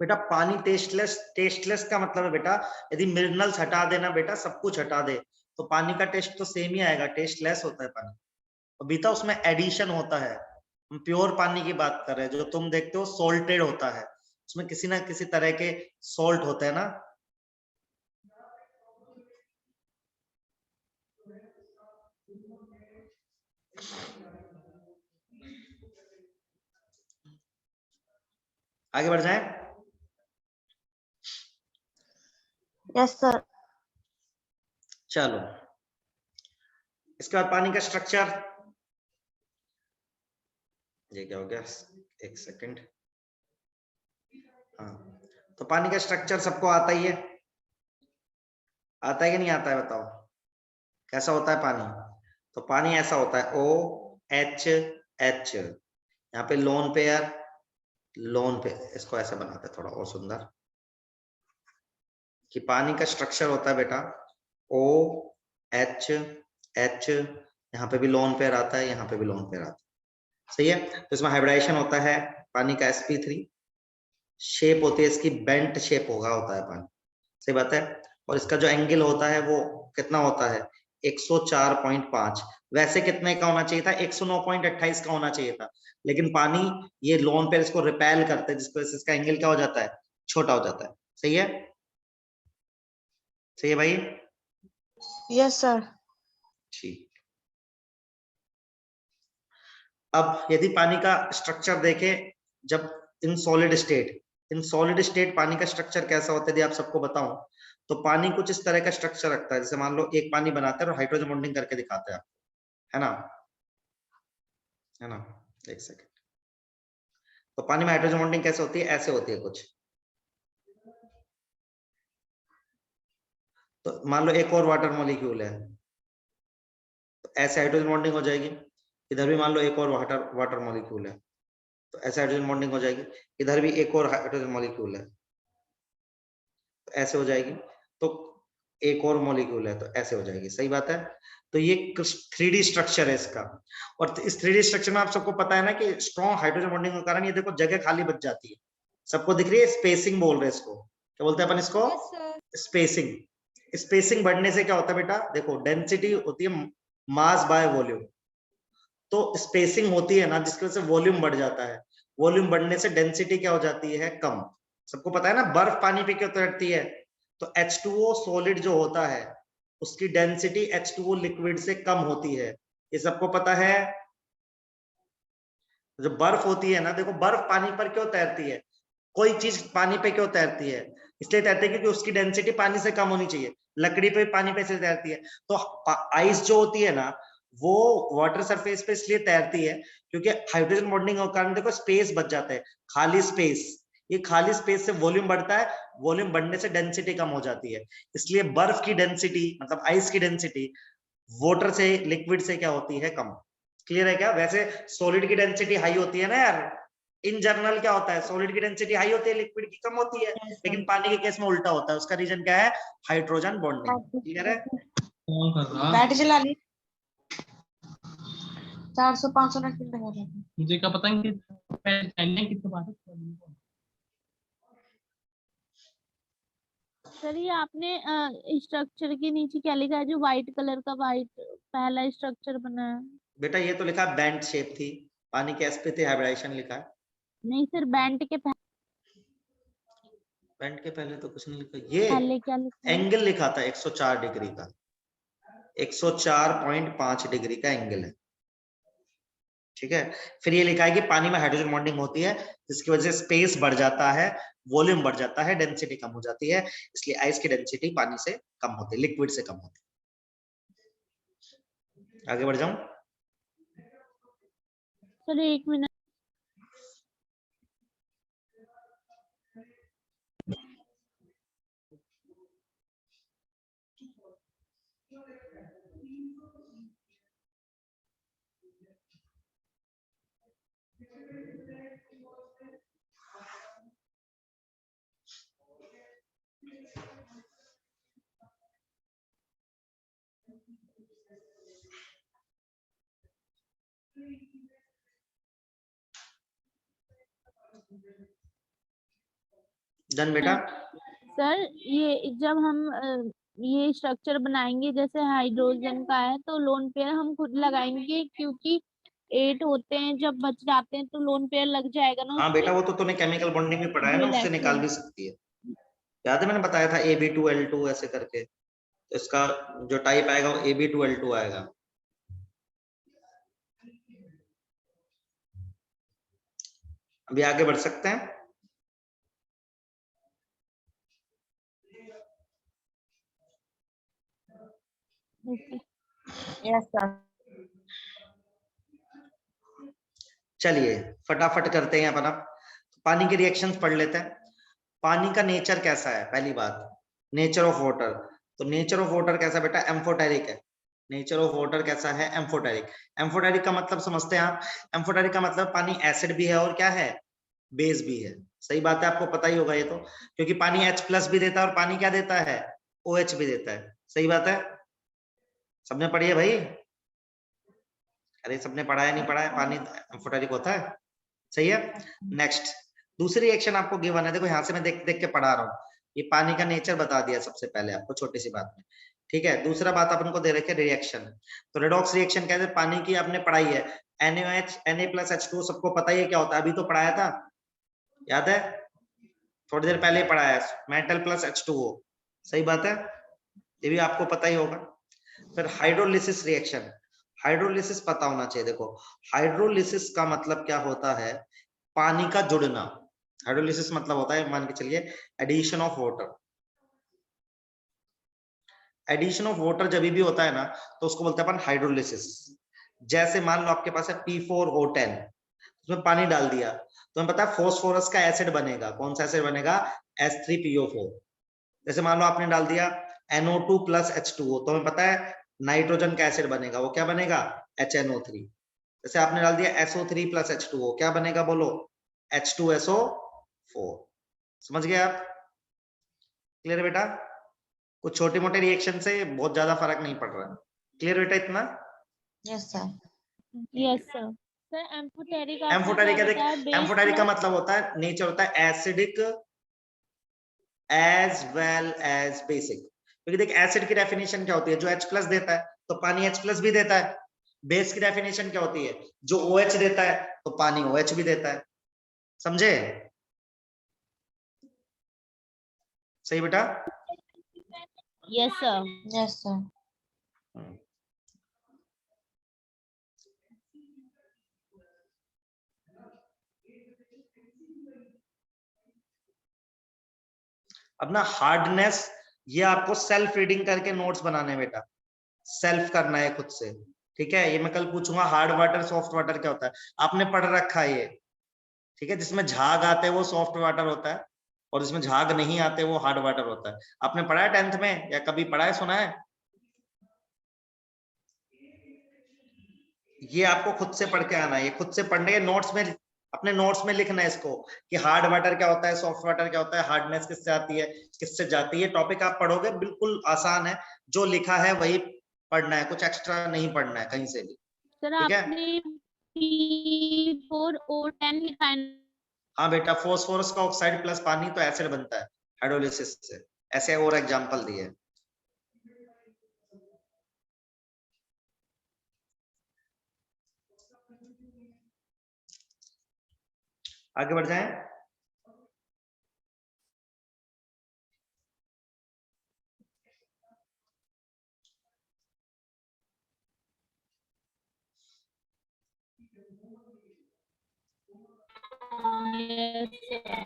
बेटा पानी टेस्टलेस, टेस्टलेस का मतलब है बेटा, यदि मिनरल्स हटा देना बेटा, सब कुछ हटा दे, तो पानी का टेस्ट तो सेम ही आएगा, टेस्टलेस होता है पानी। और बीता उसमें एडिशन होता है। हम प्योर पानी की बात कर रहे हैं, जो तुम देखते हो सोल्टेड होता है, उसमें किसी ना किसी तरह के सॉल्ट होते हैं ना। आगे बढ़ जाए। Yes sir. चलो इसके बाद पानी का स्ट्रक्चर। ये क्या हो गया, एक सेकंड। हाँ, तो पानी का स्ट्रक्चर सबको आता ही है, आता है कि नहीं आता है? बताओ कैसा होता है पानी? तो पानी ऐसा होता है, ओ एच एच, यहाँ पे लोन पेयर, लोन पे, इसको ऐसे बनाते हैं थोड़ा और सुंदर, कि पानी का स्ट्रक्चर होता है बेटा ओ एच एच, यहाँ पे भी लोन पेयर आता है, यहाँ पे भी लोन पेयर आता है। सही है? तो इसमें हाइब्रिडाइजेशन होता है पानी का sp3, शेप होती है इसकी बेंट शेप होता है पानी। सही बात है? और इसका जो एंगल होता है वो कितना होता है? 104.5। वैसे कितने का होना चाहिए था? 109.28 का होना चाहिए था, लेकिन पानी ये लोन पेयर इसको रिपेल करते हैं, जिसकी वजह से इसका एंगल क्या हो जाता है? छोटा हो जाता है। सही है? सही है भाई? Yes sir. ठीक। अब यदि पानी का स्ट्रक्चर देखें, जब इन सॉलिड स्टेट पानी का स्ट्रक्चर कैसा होता है यदि आप सबको बताऊं, तो पानी कुछ इस तरह का स्ट्रक्चर रखता है। जैसे मान लो एक पानी बनाते हैं और हाइड्रोजन बॉन्डिंग करके दिखाते हैं, है ना? है ना? एक सेकंड। तो पानी में हाइड्रोजन बॉन्डिंग कैसे होती है? ऐसे होती है कुछ। तो मान लो एक और वाटर मॉलिक्यूल है, तो ऐसे हाइड्रोजन बॉन्डिंग हो जाएगी। इधर भी मान लो एक और वाटर मॉलिक्यूल है, तो ऐसे हाइड्रोजन बॉन्डिंग हो जाएगी। इधर भी एक और हाइड्रोजन मॉलिक्यूल है, तो ऐसे हो जाएगी। तो एक और मॉलिक्यूल है, तो ऐसे हो जाएगी। सही बात है? तो ये 3D स्ट्रक्चर है इसका। और इस 3D स्ट्रक्चर में आप सबको पता है ना कि स्ट्रॉन्ग हाइड्रोजन बॉन्डिंग के कारण ये देखो जगह खाली बच जाती है। सबको दिख रही है? स्पेसिंग बोल रहे हैं इसको। क्या बोलते हैं अपन इसको? Yes sir. स्पेसिंग। स्पेसिंग बढ़ने से क्या होता है बेटा? देखो डेंसिटी होती है मास बाय वॉल्यूम, तो स्पेसिंग होती है ना, जिसकी वजह से वॉल्यूम बढ़ जाता है। वॉल्यूम बढ़ने से डेंसिटी क्या हो जाती है? कम। सबको पता है ना बर्फ पानी पे क्यों तैरती है? तो H2O सॉलिड जो होता है उसकी डेंसिटी H2O लिक्विड से कम होती है, ये सबको पता है। जो बर्फ होती है ना, देखो बर्फ पानी पर क्यों तैरती है? कोई चीज पानी पे क्यों तैरती है? इसलिए तैरती है क्योंकि उसकी डेंसिटी पानी से कम होनी चाहिए। लकड़ी पे पानी पे से तैरती है। तो आइस जो होती है ना, वो वाटर सरफेस पे इसलिए तैरती है क्योंकि हाइड्रोजन बॉन्डिंग के कारण देखो स्पेस बच जाता है, खाली स्पेस। ये खाली स्पेस से वॉल्यूम बढ़ता है, वॉल्यूम बढ़ने से डेंसिटी कम हो जाती है। इसलिए बर्फ की डेंसिटी, मतलब आइस की डेंसिटी वाटर से, लिक्विड से क्या होती है? कम। क्लियर है क्या? वैसे सॉलिड की डेंसिटी हाई होती है ना यार, इन जनरल क्या होता है, सॉलिड की डेंसिटी हाई होती है, लिक्विड की कम होती है, Yes, लेकिन sir. पानी के केस में उल्टा होता है। उसका रीजन क्या है? Hydrogen bonding. क्लियर है? कौन कर रहा? बैटरी चला ली 400-500 मिनट कितने हो जाते हैं? मुझे क्या पता कि पहले कितने बार सर ये आपने स्ट्रक्चर के नीचे क्या लिखा है, जो व्हाइट कलर का व्हाइट पहला स्ट्रक्चर बना है? बेटा ये तो लिखा बैंड शेप थी, पानी के एस पे थे हाइब्रिडाइजेशन लिखा है। नहीं सर, बैंड के बैंड के पहले तो कुछ नहीं लिखा, ये पहले क्या लिखा है? एंगल लिखा था 104 डिग्री का, 104.5 डिग्री का एंगल है। ठीक है, फिर ये लिखा है कि पानी में हाइड्रोजन बॉन्डिंग होती है, जिसकी वजह से स्पेस बढ़ जाता है, वॉल्यूम बढ़ जाता है, डेंसिटी कम हो जाती है, इसलिए आइस की डेंसिटी पानी से कम होती है, लिक्विड से कम होती है। आगे बढ़ जाऊं? Sir 1 minute. डन बेटा? सर ये जब हम ये स्ट्रक्चर बनाएंगे, जैसे हाइड्रोजन का है तो लोन पेयर हम खुद लगाएंगे, क्योंकि 8 होते हैं, जब बच जाते हैं तो लोन पेयर लग जाएगा ना हाँ उससे? बेटा, वो तो तूने केमिकल बॉन्डिंग में पढ़ा है ना, उससे निकाल भी सकती है। याद है मैंने बताया था Ab2L2 ऐसे करके, तो इसका जो टाइप आएगा वो Ab2L2 आएगा। अभी आगे बढ़ सकते हैं? Yes, sir. चलिए फटाफट करते हैं अपन। अब पानी के रिएक्शंस पढ़ लेते हैं। पानी का नेचर कैसा है? पहली बात, नेचर ऑफ वाटर। तो नेचर ऑफ वाटर कैसा बेटा? एम्फोटेरिक है। नेचर ऑफ वाटर कैसा है? एम्फोटेरिक। एम्फोटेरिक का मतलब समझते हैं आप? एम्फोटेरिक का मतलब पानी एसिड भी है और क्या है? बेस भी है। सही बात है, आपको पता ही होगा ये तो, क्योंकि पानी H+ भी देता है और पानी क्या देता है? OH भी देता है। सही बात है, सबने पढ़ी है भाई? अरे सबने पढ़ा है, नहीं पढ़ा है? पानी एम्फोटेरिक होता है। सही है। नेक्स्ट, दूसरी रिएक्शन आपको गिवन है, देखो यहाँ से मैं देख देख के पढ़ा रहा हूँ। ये पानी का नेचर बता दिया सबसे पहले आपको छोटी सी बात में। ठीक है, दूसरा बात अपन को दे रखे रिएक्शन। तो रेडॉक्स रिएक्शन कहते हैं, पानी की आपने पढ़ाई है, NaOH Na+H2O सबको पता ही है क्या होता है, अभी तो पढ़ाया था, याद है? थोड़ी देर पहले पढ़ाया है, मेटल प्लस H2O। सही बात है, ये भी आपको पता ही होगा। फिर हाइड्रोलिसिस रिएक्शन, हाइड्रोलिसिस पता होना चाहिए। देखो हाइड्रोलिसिस का मतलब क्या होता है? पानी का जुड़ना। हाइड्रोलिसिस मतलब होता है, मान के चलिए, addition of water. Addition of water जब भी होता है ना, तो उसको बोलते हैं अपन हाइड्रोलिसिस। जैसे मान लो आपके पास है P4O10, उसमें पानी डाल दिया, तो हमें पता है फॉस्फोरस का एसिड बनेगा। कौन सा एसिड बनेगा? H3PO4। जैसे मान लो आपने डाल दिया NO2+H2O, तो हमें पता है नाइट्रोजन का एसिड बनेगा, वो क्या बनेगा? HNO3। जैसे आपने डाल दिया SO3+H2O, क्या बनेगा बोलो? H2SO4। समझ गए आप? क्लियर बेटा? कुछ छोटे मोटे रिएक्शन से बहुत ज्यादा फर्क नहीं पड़ रहा। क्लियर बेटा इतना? Yes, sir. Yes sir. Sir amphoteric amphoteric amphoteric का मतलब होता है, नेचर होता है acidic as well as basic. क्योंकि देख एसिड की डेफिनेशन क्या होती है? जो H+ देता है तो पानी H+ भी देता है। बेस की डेफिनेशन क्या होती है? जो OH देता है तो पानी OH भी देता है। समझे? सही बेटा? Yes sir. Yes, sir. अब ना हार्डनेस, ये आपको सेल्फ रीडिंग करके नोट्स बनाने हैं बेटा, सेल्फ करना है खुद से। ठीक है, ये मैं कल पूछूंगा हार्ड वाटर सॉफ्ट वाटर क्या होता है, आपने पढ़ रखा है ये। ठीक है, जिसमें झाग आते हैं वो सॉफ्ट वाटर होता है, और जिसमें झाग नहीं आते वो हार्ड वाटर होता है। आपने पढ़ा है 10th में, या कभी पढ़ा है, सुना है? ये आपको खुद से पढ़ के आना है, ये खुद से पढ़ने के नोट्स में, अपने नोट्स में लिखना है इसको कि हार्ड वाटर क्या होता है, सॉफ्ट वाटर क्या होता है, हार्डनेस किससे आती है, किससे जाती है। टॉपिक आप पढ़ोगे, बिल्कुल आसान है, जो लिखा है वही पढ़ना है, कुछ एक्स्ट्रा नहीं पढ़ना है कहीं से भी। सर ठीक है, आपने P4O10 लिखा है। हाँ बेटा, फोस्फोरस का ऑक्साइड प्लस पानी तो एसिड बनता है हाइड्रोलिसिस से, ऐसे और एग्जांपल दिए। आगे बढ़ जाएं। Yes, sir.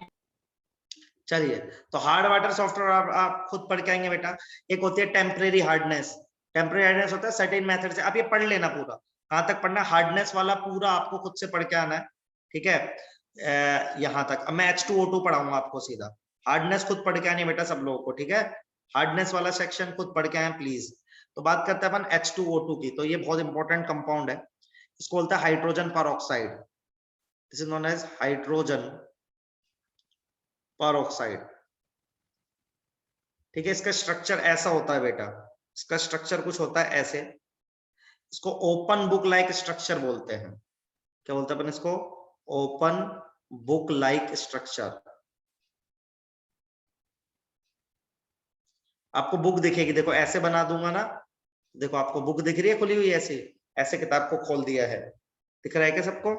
चलिए, तो हार्ड वाटर सॉफ्ट वाटर आप खुद पढ़ के आएंगे बेटा। एक होती है टेम्परेरी हार्डनेस, टेम्परेरी हार्डनेस होता है सर्टेन मेथड से, आप ये पढ़ लेना पूरा, कहां तक पढ़ना, हार्डनेस वाला पूरा आपको खुद से पढ़ के आना है। ठीक है, यहां तक। अब मैं H2O2 पढ़ाऊंगा आपको सीधा, हार्डनेस खुद पढ़ के आनी है बेटा सब लोगों को। ठीक है, हार्डनेस वाला सेक्शन खुद पढ़ के आए प्लीज। तो बात करते हैं अपन H2O2 की, तो ये बहुत इंपॉर्टेंट कंपाउंड है, इसको बोलता है hydrogen peroxide, this is known as hydrogen peroxide. ठीक है, इसका स्ट्रक्चर ऐसा होता है बेटा, इसका स्ट्रक्चर कुछ होता है ऐसे, इसको ओपन बुक लाइक स्ट्रक्चर बोलते हैं। क्या बोलते हैं अपन इसको? Open book like structure. आपको बुक दिखेगी, देखो ऐसे बना दूंगा ना, देखो आपको बुक दिख रही है खुली हुई ऐसे, ऐसे किताब को खोल दिया है, दिख रहा है क्या सबको?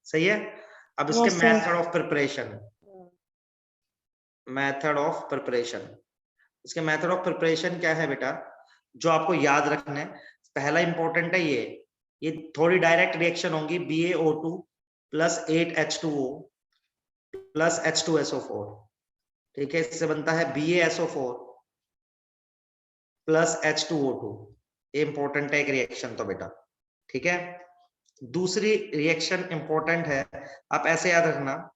सही है। अब इसके Yes, sir. Method of preparation, method of preparation, इसके मेथड ऑफ प्रिपरेशन क्या है बेटा, जो आपको याद रखना है, पहला इंपॉर्टेंट है ये थोड़ी डायरेक्ट रिएक्शन होंगी, BaO2 plus 8H2O plus H2SO4। ठीक है, इससे बनता है BaSO4 प्लस H2O2। ये इंपॉर्टेंट है एक रिएक्शन तो बेटा। ठीक है, दूसरी रिएक्शन इंपॉर्टेंट है, आप ऐसे याद रखना,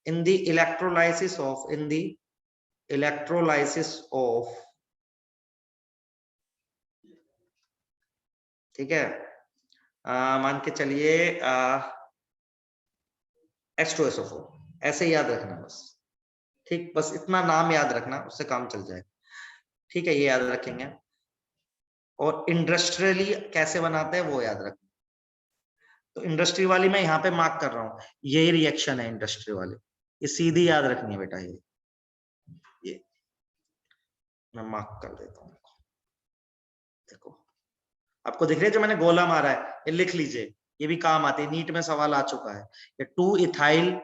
in the electrolysis of, in the electrolysis of, ठीक है, मान के चलिए H2SO4, ऐसे याद रखना बस। ठीक, बस इतना नाम याद रखना, उससे काम चल जाएगा। ठीक है, ये याद रखेंगे। और इंडस्ट्रियली कैसे बनाते हैं वो याद रखना। तो इंडस्ट्री वाली मैं यहाँ पे मार्क कर रहा हूँ, यही रिएक्शन है इंडस्ट्री वाली, ये सीधी याद रखनी है बेटा। ये मैं मार्क कर देता हूँ, देखो आपको दिख रही है जो मैंने गोला मारा है, ये लिख लीजिए, ये भी काम आती है, नीट में सवाल आ चुका है। ये 2 इथाइल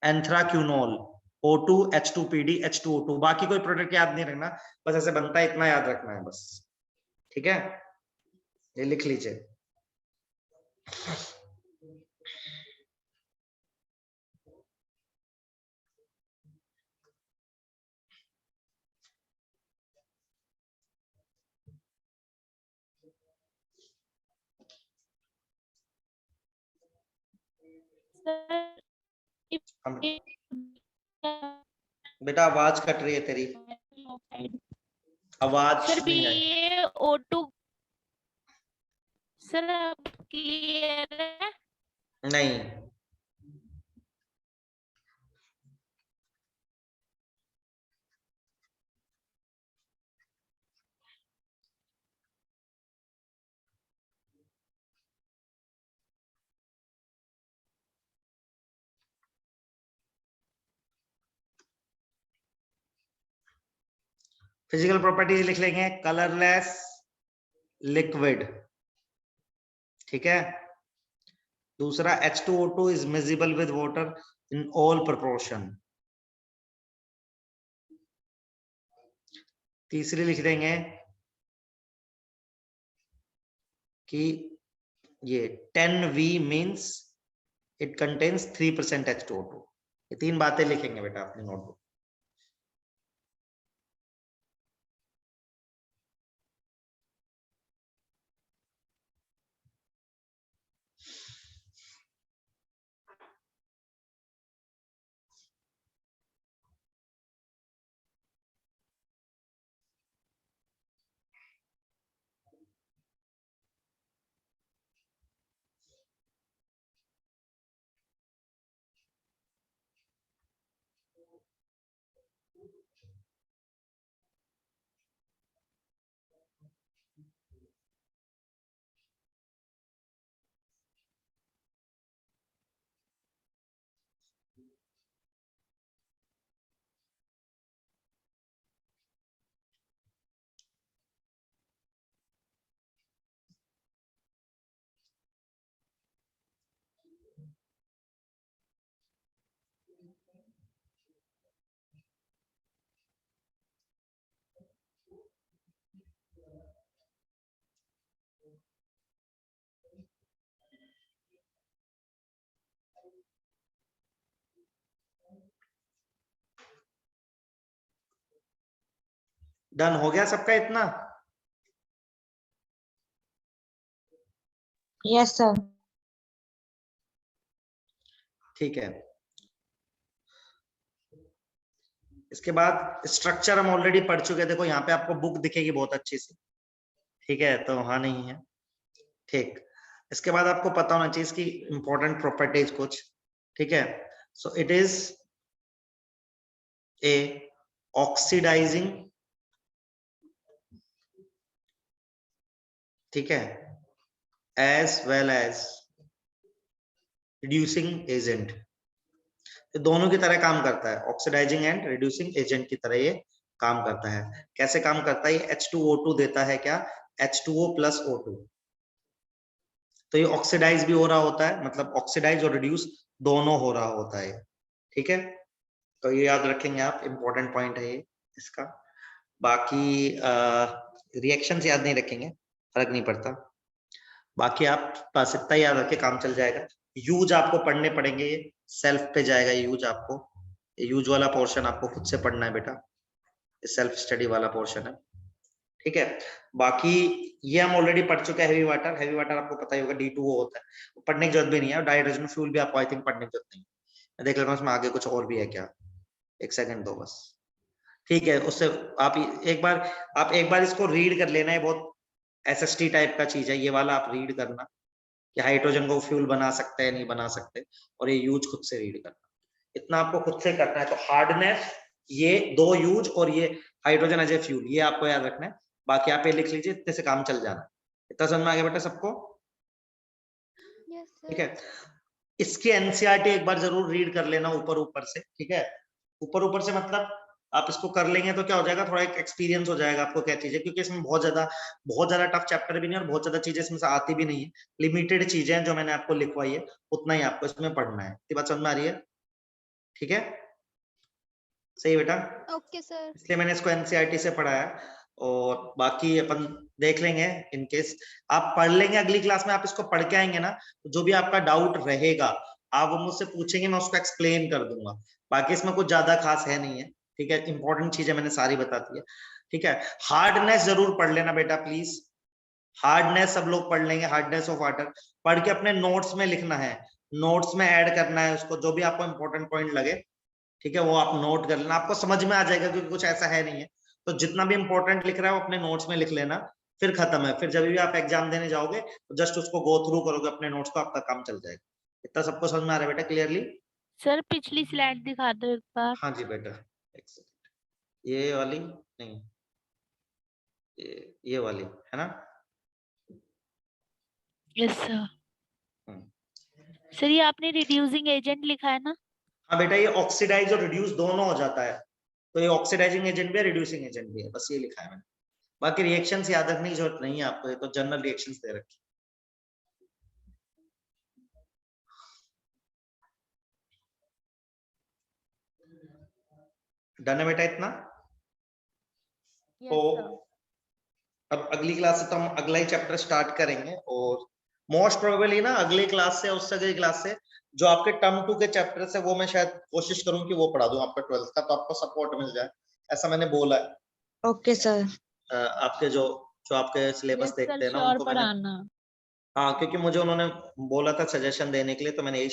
एंथ्राक्यूनोल O2 H2PD H2O2, बाकी कोई प्रोडक्ट याद नहीं रखना, बस ऐसे बनता है, इतना याद रखना है बस। ठीक है, ये लिख लीजिए। Sir, if बेटा आवाज कट रही है तेरी, आवाज सर नहीं है। BaO2 सर क्लियर है? नहीं, फिजिकल प्रॉपर्टीज लिख लेंगे, कलरलेस लिक्विड। ठीक है, दूसरा H2O2 is miscible with water in all proportion. तीसरी लिख देंगे कि ये 10V means it contains 3% H2O2। ये 3 बातें लिखेंगे बेटा अपनी नोटबुक। डन हो गया सबका इतना? Yes, sir. ठीक है। इसके बाद स्ट्रक्चर हम ऑलरेडी पढ़ चुके हैं। देखो यहाँ पे आपको बुक दिखेगी बहुत अच्छी सी, ठीक है, तो वहां नहीं है, ठीक। इसके बाद आपको पता होना चाहिए इसकी इंपॉर्टेंट प्रॉपर्टीज कुछ, ठीक है। So it is a oxidising, ठीक है, as well as reducing agent. ये दोनों की तरह काम करता है, ऑक्सीडाइजिंग एंड रिड्यूसिंग एजेंट की तरह ये काम करता है। कैसे काम करता है? ये H2O2 देता है, क्या? H2O plus O2। तो ये ऑक्सीडाइज भी हो रहा होता है, मतलब ऑक्सीडाइज और रिड्यूस दोनों हो रहा होता है, ठीक है। तो ये याद रखेंगे आप, इंपॉर्टेंट पॉइंट है ये इसका। बाकी रिएक्शंस याद नहीं रखेंगे, फर्क नहीं पड़ता। बाकी आप बस इतना याद रखे, काम चल जाएगा। यूज आपको पढ़ने पड़ेंगे, ये सेल्फ पे जाएगा यूज आपको। यूज वाला पोर्शन आपको खुद से पढ़ना है बेटा, सेल्फ स्टडी वाला पोर्शन है, ठीक है। बाकी ये हम ऑलरेडी पढ़ चुके हैं। हेवी वाटर, हेवी वाटर आपको पता ही होगा D2O होता है, पढ़ने की जरूरत भी नहीं है। डाइहाइड्रोजन फ्यूल भी आपको आई थिंक पढ़ने की जरूरत नहीं है। मैं देख लेता हूँ इसमें आगे कुछ और भी है क्या, एक सेकंड दो बस, ठीक है। उससे आप एक बार इसको रीड कर लेना है, बहुत SST टाइप का चीज है ये वाला, आप रीड करना कि हाइड्रोजन को फ्यूल बना सकते हैं नहीं बना सकते, और ये यूज खुद से रीड करना, इतना आपको खुद से करना है। तो हार्डनेस, ये दो यूज, और ये हाइड्रोजन एज ए फ्यूल, ये आपको याद रखना है। बाकी आप ये लिख लीजिए, इतने से काम चल जाना। इतना समझ में आ गया बेटा सबको? Yes, sir. ठीक है। इसकी NCERT एक बार जरूर रीड कर लेना ऊपर ऊपर से, ठीक है। ऊपर ऊपर से मतलब आप इसको कर लेंगे तो क्या हो जाएगा, थोड़ा एक एक्सपीरियंस हो जाएगा आपको क्या चीजें, क्योंकि इसमें बहुत ज्यादा टफ चैप्टर भी नहीं और बहुत ज्यादा चीजें इसमें से आती भी नहीं है। लिमिटेड चीजें हैं जो मैंने आपको लिखवाई है, उतना ही आपको इसमें पढ़ना है। ये बात समझ में आ रही है? ठीक है, सही बेटा। Okay, sir. इसलिए मैंने इसको NCERT से पढ़ाया, और बाकी अपन देख लेंगे। इन केस आप पढ़ लेंगे, अगली क्लास में आप इसको पढ़ के आएंगे ना, तो जो भी आपका डाउट रहेगा आप वो मुझसे पूछेंगे, मैं उसको एक्सप्लेन कर दूंगा। बाकी इसमें कुछ ज्यादा खास है नहीं है, ठीक है। इंपॉर्टेंट चीजें मैंने सारी बता दी है, ठीक है। हार्डनेस जरूर पढ़ लेना बेटा प्लीज, हार्डनेस सब लोग पढ़ लेंगे। हार्डनेस ऑफ वाटर पढ़ के अपने नोट्स में लिखना है, नोट्स में ऐड करना है उसको, जो भी आपको इंपॉर्टेंट पॉइंट लगे, ठीक है, वो आप नोट कर लेना। आपको समझ में आ जाएगा क्योंकि कुछ ऐसा है नहीं है। तो जितना भी इंपॉर्टेंट लिख रहा है वो अपने नोट्स में लिख लेना, फिर खत्म है। फिर जब भी आप एग्जाम देने जाओगे तो जस्ट उसको गो थ्रू करोगे अपने नोट्स को, आपका काम चल जाएगा। इतना सबको समझ में आ रहा है बेटा क्लियरली? सर पिछली स्लाइड दिखा दो एक बार। हाँ जी बेटा, एक सेकंड, ये वाली नहीं, ये वाली है ना? Yes sir. सर ये आपने रिड्यूसिंग एजेंट लिखा है ना? हाँ बेटा, ये ऑक्सीडाइज और रिड्यूस दोनों हो जाता है, तो ये ऑक्सीडाइजिंग एजेंट भी है, रिड्यूसिंग एजेंट भी है, बस ये लिखा है मैंने। बाकी रिएक्शंस याद रखने की जरूरत नहीं है आपको, ये तो जनरल रिएक्शंस दे रखी। डन है बेटा इतना? यस तो सर। अब अगली क्लास से तो हम अगला ही चैप्टर स्टार्ट करेंगे, और मोस्ट प्रोबेबली ना अगली क्लास से, उससे अगली क्लास से जो आपके टर्म 2 के चैप्टर है वो मैं शायद कोशिश करूं कि वो पढ़ा दूं आपका 12th का, तो आपको सपोर्ट मिल जाए, ऐसा मैंने बोला है। Okay, sir. आपके जो आपके सिलेबस यस देखते सर हैं ना श्योर उनको मैंने, पढ़ाना। हाँ, क्योंकि मुझे उन्होंने बोला था सजेशन देने के लिए, तो मैंने यही